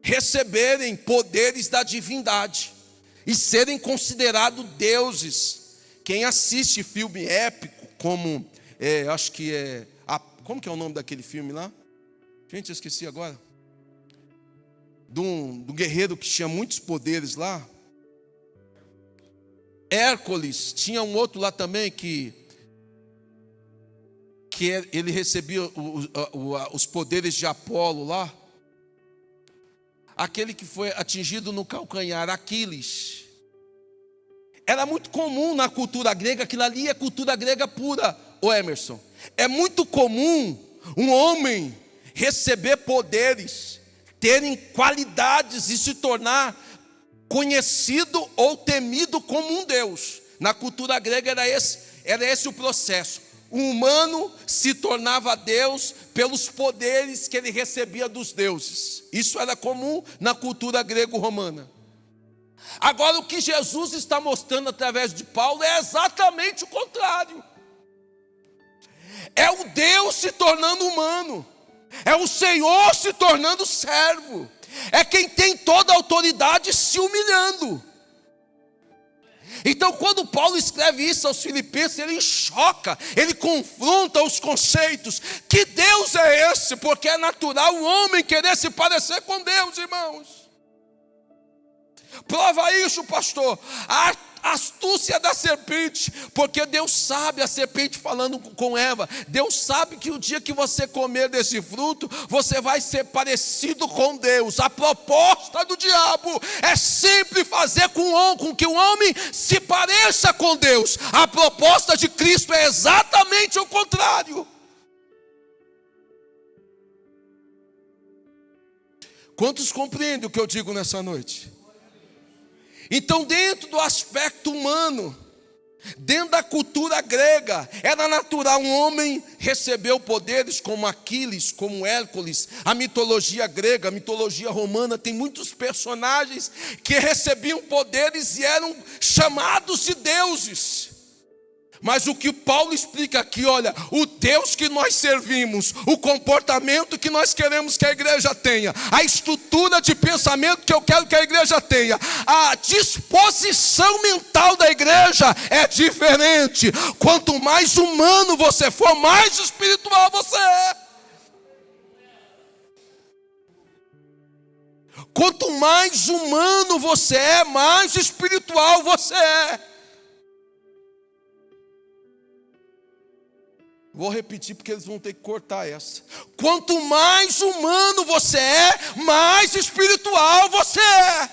receberem poderes da divindade e serem considerados deuses. Quem assiste filme épico, como... acho que como que é o nome daquele filme lá? Gente, eu esqueci agora. Do guerreiro que tinha muitos poderes lá. Hércules, tinha um outro lá também que ele recebia os poderes de Apolo lá. Aquele que foi atingido no calcanhar, Aquiles. Era muito comum na cultura grega, aquilo ali é cultura grega pura. Ô Emerson, é muito comum um homem receber poderes, terem qualidades e se tornar conhecido ou temido como um Deus. Na cultura grega era esse o processo. O humano se tornava Deus pelos poderes que ele recebia dos deuses. Isso era comum na cultura grego-romana. Agora o que Jesus está mostrando através de Paulo é exatamente o contrário. É o Deus se tornando humano. É o Senhor se tornando servo. É quem tem toda a autoridade se humilhando. Então quando Paulo escreve isso aos Filipenses, ele choca, ele confronta os conceitos. Que Deus é esse? Porque é natural o homem querer se parecer com Deus, irmãos. Prova isso, pastor. A astúcia da serpente, porque Deus sabe, a serpente falando com Eva, Deus sabe que o dia que você comer desse fruto, você vai ser parecido com Deus. A proposta do diabo é sempre fazer com que o homem se pareça com Deus. A proposta de Cristo é exatamente o contrário. Quantos compreendem o que eu digo nessa noite? Então, dentro do aspecto humano, dentro da cultura grega, era natural um homem receber poderes como Aquiles, como Hércules. A mitologia grega, a mitologia romana tem muitos personagens que recebiam poderes e eram chamados de deuses. Mas o que Paulo explica aqui, olha, o Deus que nós servimos, o comportamento que nós queremos que a igreja tenha, a estrutura de pensamento que eu quero que a igreja tenha, a disposição mental da igreja é diferente. Quanto mais humano você for, mais espiritual você é. Quanto mais humano você é, mais espiritual você é. Vou repetir porque eles vão ter que cortar essa. Quanto mais humano você é, mais espiritual você é.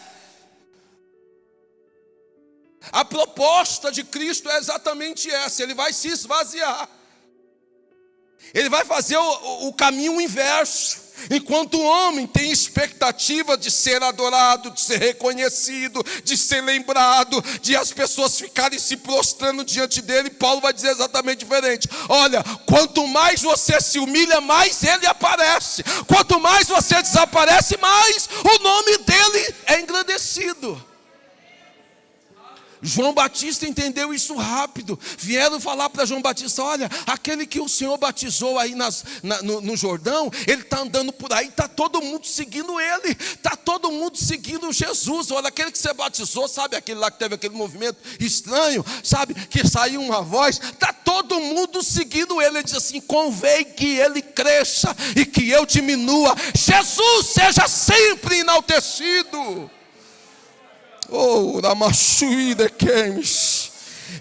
A proposta de Cristo é exatamente essa. Ele vai se esvaziar. Ele vai fazer o caminho inverso. Enquanto o homem tem expectativa de ser adorado, de ser reconhecido, de ser lembrado, de as pessoas ficarem se prostrando diante dele, Paulo vai dizer exatamente diferente. Olha, quanto mais você se humilha, mais ele aparece. Quanto mais você desaparece, mais o nome dele é engrandecido. João Batista entendeu isso rápido. Vieram falar para João Batista: olha, aquele que o Senhor batizou aí no Jordão, ele está andando por aí, está todo mundo seguindo ele, está todo mundo seguindo Jesus. Olha, aquele que você batizou, sabe, aquele lá que teve aquele movimento estranho, sabe, que saiu uma voz, está todo mundo seguindo ele. Ele diz assim: convém que ele cresça e que eu diminua. Jesus seja sempre enaltecido. Oh, Ramassuída Kemes.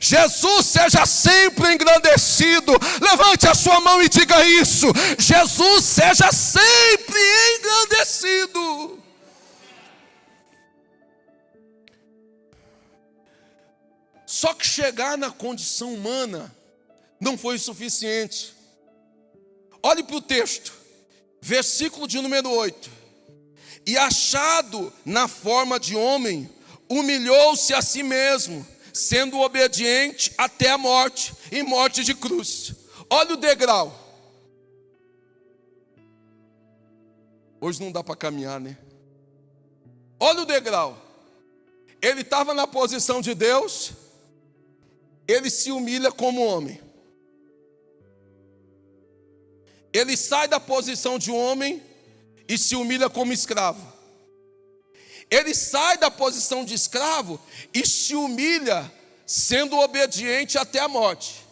Jesus seja sempre engrandecido. Levante a sua mão e diga isso. Jesus seja sempre engrandecido. Só que chegar na condição humana não foi suficiente. Olhe para o texto, versículo de número 8. E achado na forma de homem, humilhou-se a si mesmo, sendo obediente até a morte, e morte de cruz. Olha o degrau. Hoje não dá para caminhar, né? Olha o degrau. Ele estava na posição de Deus, ele se humilha como homem. Ele sai da posição de homem e se humilha como escravo. Ele sai da posição de escravo e se humilha sendo obediente até a morte.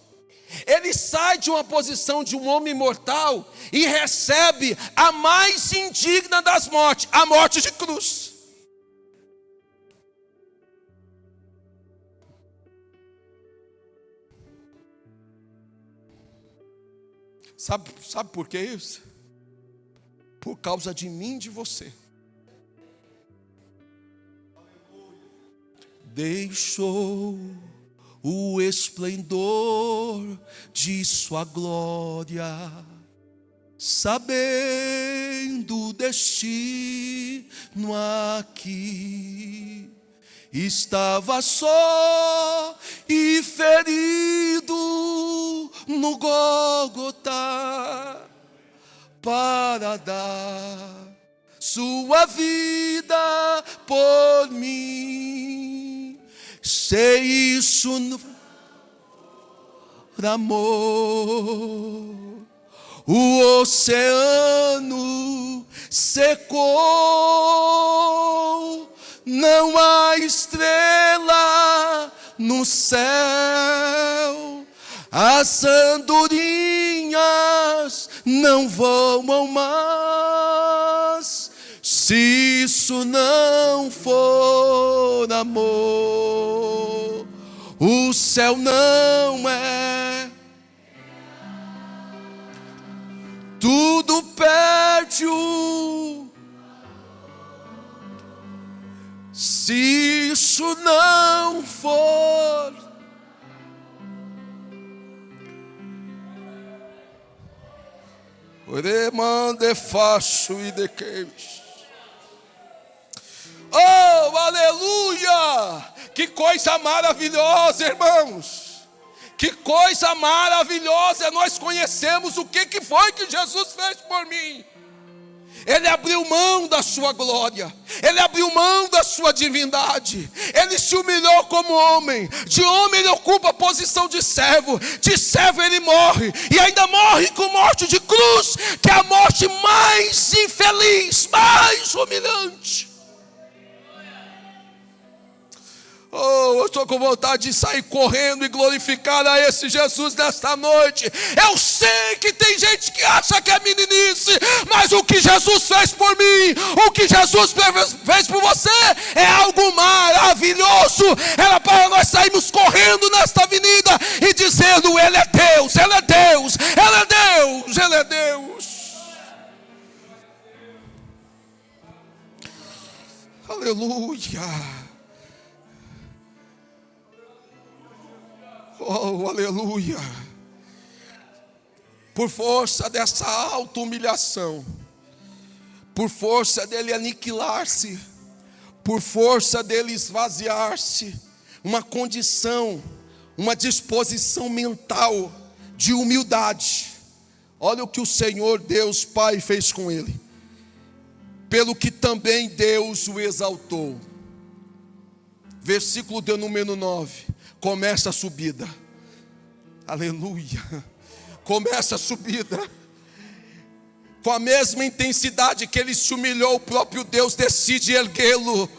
Ele sai de uma posição de um homem mortal e recebe a mais indigna das mortes, a morte de cruz. Sabe por que isso? Por causa de mim e de você. Deixou o esplendor de sua glória, sabendo o destino aqui. Estava só e ferido no Gólgota, para dar sua vida por mim. Se isso não for amor, o oceano secou, não há estrela no céu, as andorinhas não voam mais. Se isso não for amor, o céu não é. Tudo perde o. Se isso não for. Oremande faço e de queimes. Oh, aleluia! Que coisa maravilhosa, irmãos! Que coisa maravilhosa! Nós conhecemos o que foi que Jesus fez por mim. Ele abriu mão da sua glória, ele abriu mão da sua divindade, ele se humilhou como homem. De homem ele ocupa a posição de servo ele morre, e ainda morre com morte de cruz, que é a morte mais infeliz, mais humilhante. Oh, eu estou com vontade de sair correndo e glorificar a esse Jesus nesta noite. Eu sei que tem gente que acha que é meninice, mas o que Jesus fez por mim, o que Jesus fez por você, é algo maravilhoso. Era para nós sairmos correndo nesta avenida e dizendo: Ele é Deus, Ele é Deus, Ele é Deus, Ele é Deus. Aleluia. Oh, aleluia. Por força dessa auto-humilhação, por força dele aniquilar-se, por força dele esvaziar-se, uma condição, uma disposição mental de humildade. Olha o que o Senhor Deus Pai fez com ele. Pelo que também Deus o exaltou. Versículo de número 9. Começa a subida. Aleluia. Começa a subida. Com a mesma intensidade que ele se humilhou, o próprio Deus decide erguê-lo.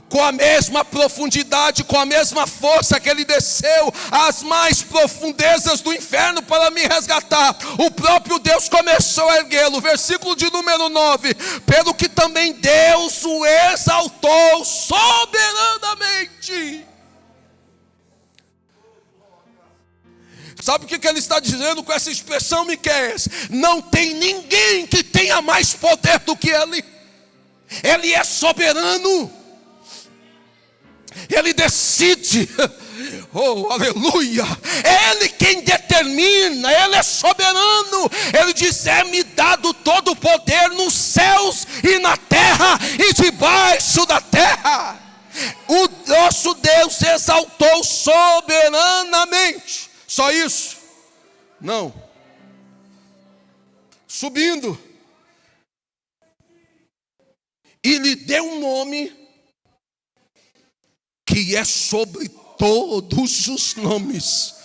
Com a mesma profundidade, com a mesma força que ele desceu às mais profundezas do inferno para me resgatar, o próprio Deus começou a erguê-lo. Versículo de número 9. Pelo que também Deus o exaltou soberanamente. Sabe o que ele está dizendo com essa expressão, Miqueias? Não tem ninguém que tenha mais poder do que ele. Ele é soberano. Ele decide. Oh, aleluia. É Ele quem determina. Ele é soberano. Ele diz: é-me dado todo o poder nos céus e na terra e debaixo da terra. O nosso Deus exaltou soberanamente. Só isso? Não. Subindo, e lhe deu um nome que é sobre todos os nomes.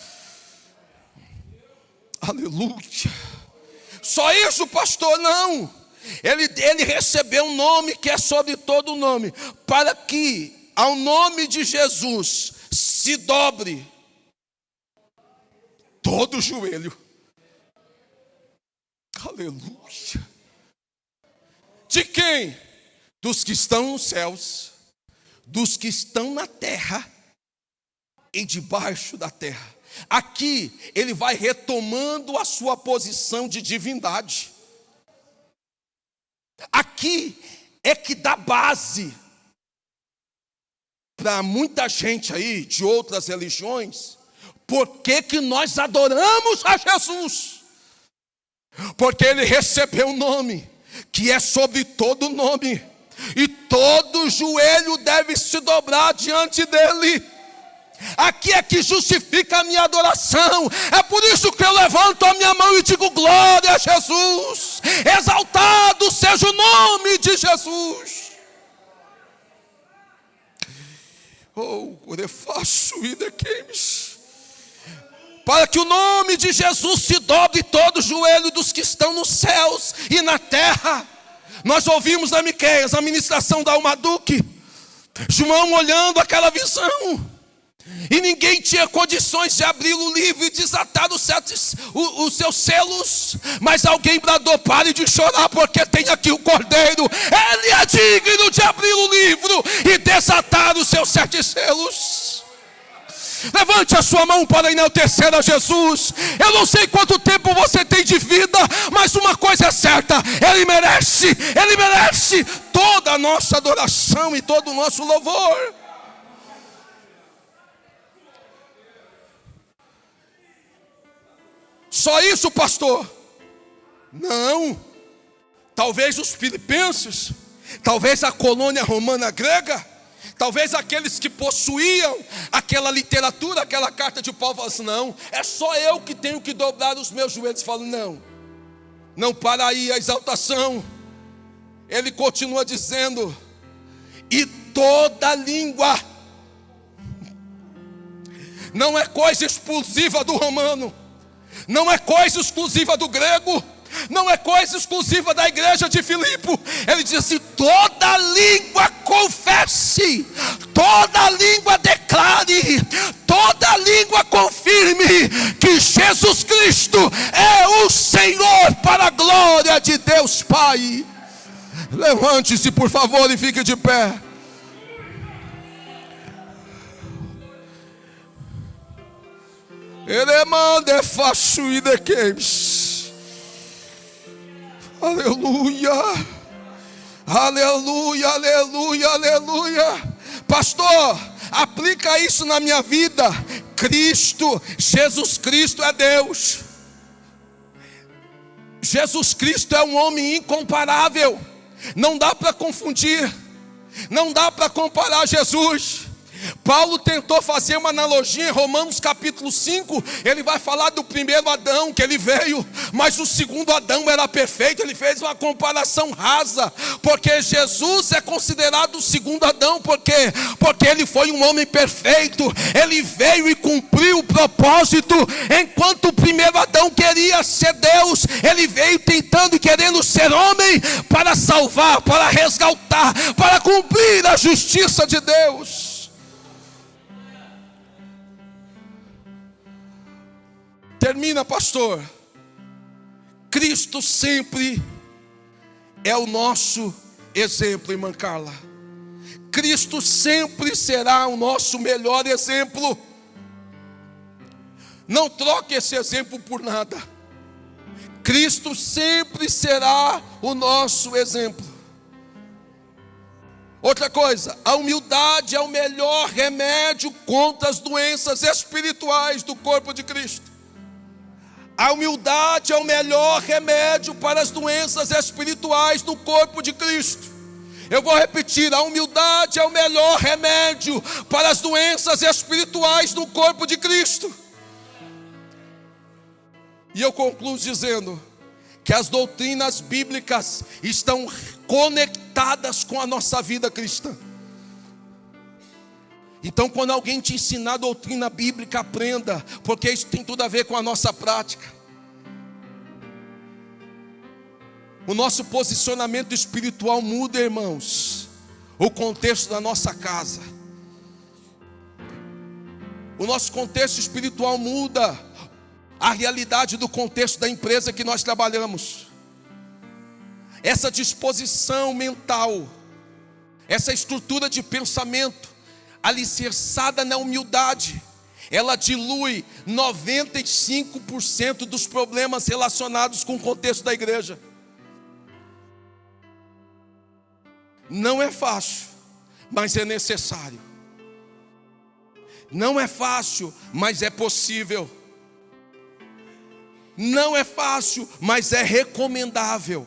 Aleluia. Só isso, pastor? Não. Ele recebeu um nome que é sobre todo o nome, para que ao nome de Jesus se dobre todo o joelho. Aleluia. De quem? Dos que estão nos céus, dos que estão na terra e debaixo da terra. Aqui ele vai retomando a sua posição de divindade. Aqui é que dá base para muita gente aí de outras religiões. Por que nós adoramos a Jesus? Porque ele recebeu um nome que é sobre todo nome, e todo joelho deve se dobrar diante dele. Aqui é que justifica a minha adoração. É por isso que eu levanto a minha mão e digo: glória a Jesus, exaltado seja o nome de Jesus. Oh, orefaço e dequemes. Para que o nome de Jesus se dobre todo o joelho dos que estão nos céus e na terra. Nós ouvimos na Miqueias, a ministração da Almaduque, João olhando aquela visão, e ninguém tinha condições de abrir o livro e desatar os seus selos, mas alguém bradou: pare de chorar, porque tem aqui o Cordeiro. Ele é digno de abrir o livro e desatar os seus 7 selos. Levante a sua mão para enaltecer a Jesus. Eu não sei quanto tempo você tem de vida, mas uma coisa é certa: Ele merece toda a nossa adoração e todo o nosso louvor. Só isso, pastor? Não. Talvez os filipenses, talvez a colônia romana grega, talvez aqueles que possuíam aquela literatura, aquela carta de Paulo, falam assim: não, é só eu que tenho que dobrar os meus joelhos. Falo: não para aí a exaltação. ele continua dizendo: e toda língua. Não é coisa exclusiva do romano, não é coisa exclusiva do grego, não é coisa exclusiva da igreja de Filipe. Ele diz assim: toda língua confesse, toda língua declare, toda língua confirme que Jesus Cristo é o Senhor, para a glória de Deus Pai. Levante-se, por favor, e fique de pé. Ele manda faço e de quemes. Aleluia, aleluia, aleluia, aleluia. Pastor, aplica isso na minha vida. Cristo, Jesus Cristo é Deus. Jesus Cristo é um homem incomparável. Não dá para confundir, não dá para comparar Jesus. Paulo tentou fazer uma analogia em Romanos capítulo 5. Ele vai falar do primeiro Adão, que ele veio, mas o segundo Adão era perfeito. Ele fez uma comparação rasa, porque Jesus é considerado o segundo Adão. Por quê? Porque ele foi um homem perfeito. Ele veio e cumpriu o propósito. Enquanto o primeiro Adão queria ser Deus, ele veio tentando e querendo ser homem, para salvar, para resgatar, para cumprir a justiça de Deus. Termina, pastor. Cristo sempre é o nosso exemplo, irmã Carla. Cristo sempre será o nosso melhor exemplo. Não troque esse exemplo por nada. Cristo sempre será o nosso exemplo. Outra coisa, a humildade é o melhor remédio contra as doenças espirituais do corpo de Cristo. A humildade é o melhor remédio para as doenças espirituais do corpo de Cristo. Eu vou repetir: a humildade é o melhor remédio para as doenças espirituais do corpo de Cristo. E eu concluo dizendo que as doutrinas bíblicas estão conectadas com a nossa vida cristã. Então, quando alguém te ensinar a doutrina bíblica, aprenda, porque isso tem tudo a ver com a nossa prática. O nosso posicionamento espiritual muda, irmãos, o contexto da nossa casa. O nosso contexto espiritual muda a realidade do contexto da empresa que nós trabalhamos. Essa disposição mental, essa estrutura de pensamento alicerçada na humildade, ela dilui 95% dos problemas relacionados com o contexto da igreja. Não é fácil, mas é necessário. Não é fácil, mas é possível. Não é fácil, mas é recomendável.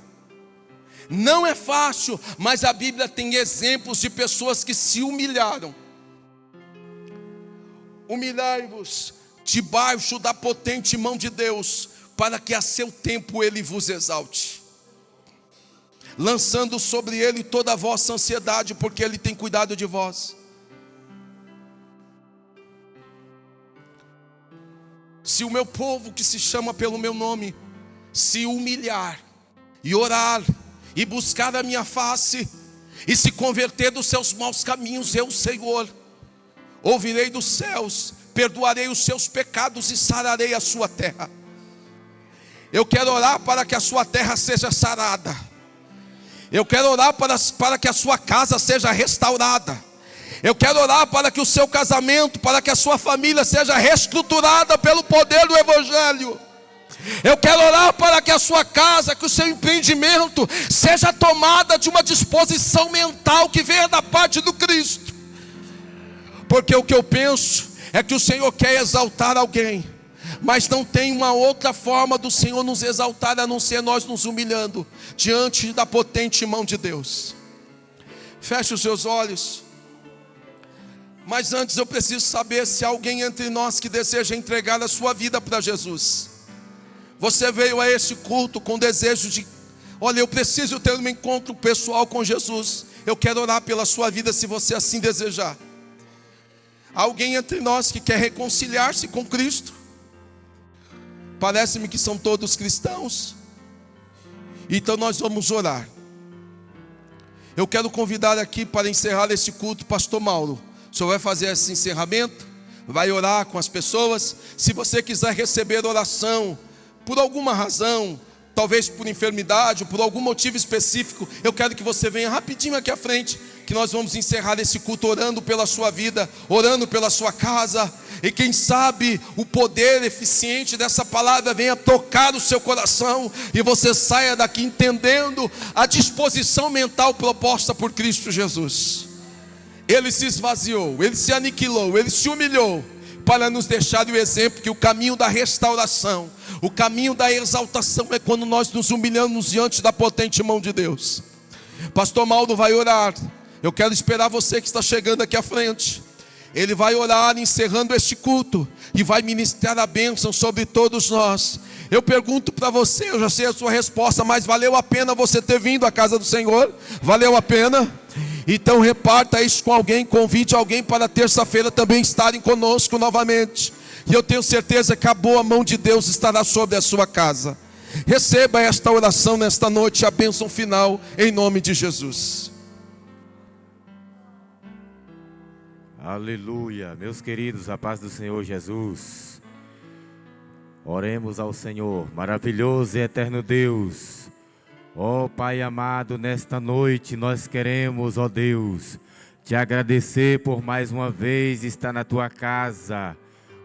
Não é fácil, mas a Bíblia tem exemplos de pessoas que se humilharam. Humilhai-vos debaixo da potente mão de Deus, para que a seu tempo Ele vos exalte, lançando sobre Ele toda a vossa ansiedade, porque Ele tem cuidado de vós. Se o meu povo, que se chama pelo meu nome, se humilhar e orar e buscar a minha face e se converter dos seus maus caminhos, eu, Senhor, ouvirei dos céus, perdoarei os seus pecados e sararei a sua terra. Eu quero orar para que a sua terra seja sarada. Eu quero orar para que a sua casa seja restaurada. Eu quero orar para que o seu casamento, para que a sua família seja reestruturada pelo poder do Evangelho. Eu quero orar para que a sua casa, que o seu empreendimento seja tomada de uma disposição mental que venha da parte do Cristo. Porque o que eu penso é que o Senhor quer exaltar alguém, mas não tem uma outra forma do Senhor nos exaltar a não ser nós nos humilhando diante da potente mão de Deus. Feche os seus olhos. Mas antes eu preciso saber se há alguém entre nós que deseja entregar a sua vida para Jesus. Você veio a esse culto com desejo de Olha, eu preciso ter um encontro pessoal com Jesus. Eu quero orar pela sua vida se você assim desejar. Há alguém entre nós que quer reconciliar-se com Cristo? Parece-me que são todos cristãos. Então nós vamos orar. Eu quero convidar aqui para encerrar esse culto, pastor Mauro. O senhor vai fazer esse encerramento? Vai orar com as pessoas? Se você quiser receber oração, por alguma razão, talvez por enfermidade ou por algum motivo específico, eu quero que você venha rapidinho aqui à frente, que nós vamos encerrar esse culto orando pela sua vida, orando pela sua casa. E quem sabe o poder eficiente dessa palavra venha tocar o seu coração e você saia daqui entendendo a disposição mental proposta por Cristo Jesus. Ele se esvaziou, ele se aniquilou, ele se humilhou para nos deixar o exemplo que o caminho da restauração, o caminho da exaltação é quando nós nos humilhamos diante da potente mão de Deus. Pastor Mauro vai orar. Eu quero esperar você que está chegando aqui à frente. Ele vai orar encerrando este culto e vai ministrar a bênção sobre todos nós. Eu pergunto para você, eu já sei a sua resposta, mas valeu a pena você ter vindo à casa do Senhor? Valeu a pena? Então reparta isso com alguém, convide alguém para terça-feira também estarem conosco novamente. E eu tenho certeza que a boa mão de Deus estará sobre a sua casa. Receba esta oração nesta noite, a bênção final, em nome de Jesus. Aleluia, meus queridos, a paz do Senhor Jesus. Oremos ao Senhor, maravilhoso e eterno Deus. Ó Pai amado, nesta noite nós queremos, ó Deus, te agradecer por mais uma vez estar na tua casa.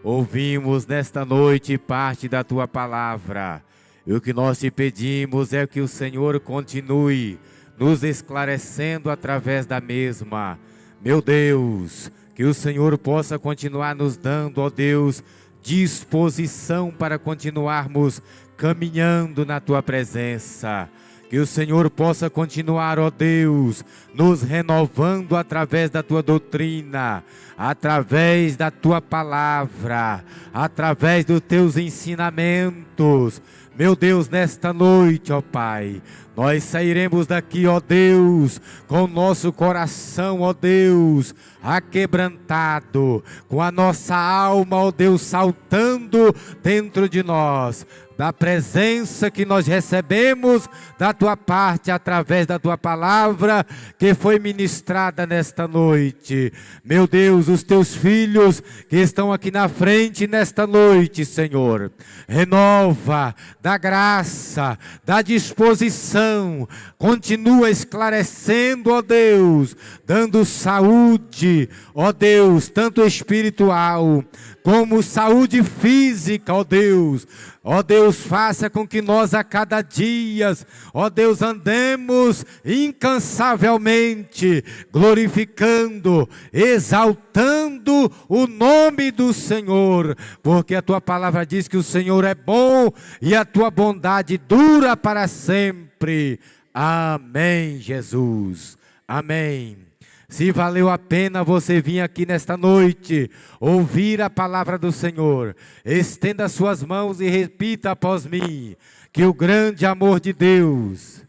Ouvimos nesta noite parte da tua palavra. E o que nós te pedimos é que o Senhor continue nos esclarecendo através da mesma. Meu Deus, que o Senhor possa continuar nos dando, ó Deus, disposição para continuarmos caminhando na tua presença. Que o Senhor possa continuar, ó Deus, nos renovando através da tua doutrina, através da tua palavra, através dos teus ensinamentos. Meu Deus, nesta noite, ó Pai, nós sairemos daqui, ó Deus, com o nosso coração, ó Deus, aquebrantado, com a nossa alma, ó Deus, saltando dentro de nós, da presença que nós recebemos da tua parte, através da tua palavra que foi ministrada nesta noite. Meu Deus, os teus filhos que estão aqui na frente nesta noite, Senhor, renova, dá graça, dá disposição, continua esclarecendo, ó Deus, dando saúde, ó Deus, tanto espiritual como saúde física, ó Deus. Ó Deus, faça com que nós a cada dia, ó Deus, andemos incansavelmente, glorificando, exaltando o nome do Senhor, porque a tua palavra diz que o Senhor é bom e a tua bondade dura para sempre. Amém, Jesus. Amém. Se valeu a pena você vir aqui nesta noite, ouvir a palavra do Senhor, estenda suas mãos e repita após mim, que o grande amor de Deus,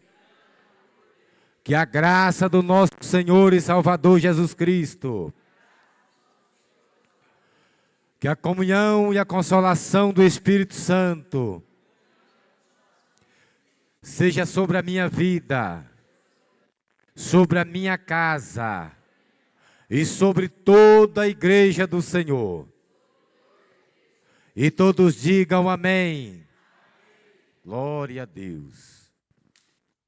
que a graça do nosso Senhor e Salvador Jesus Cristo, que a comunhão e a consolação do Espírito Santo, seja sobre a minha vida, sobre a minha casa e sobre toda a igreja do Senhor. E todos digam amém. Glória a Deus.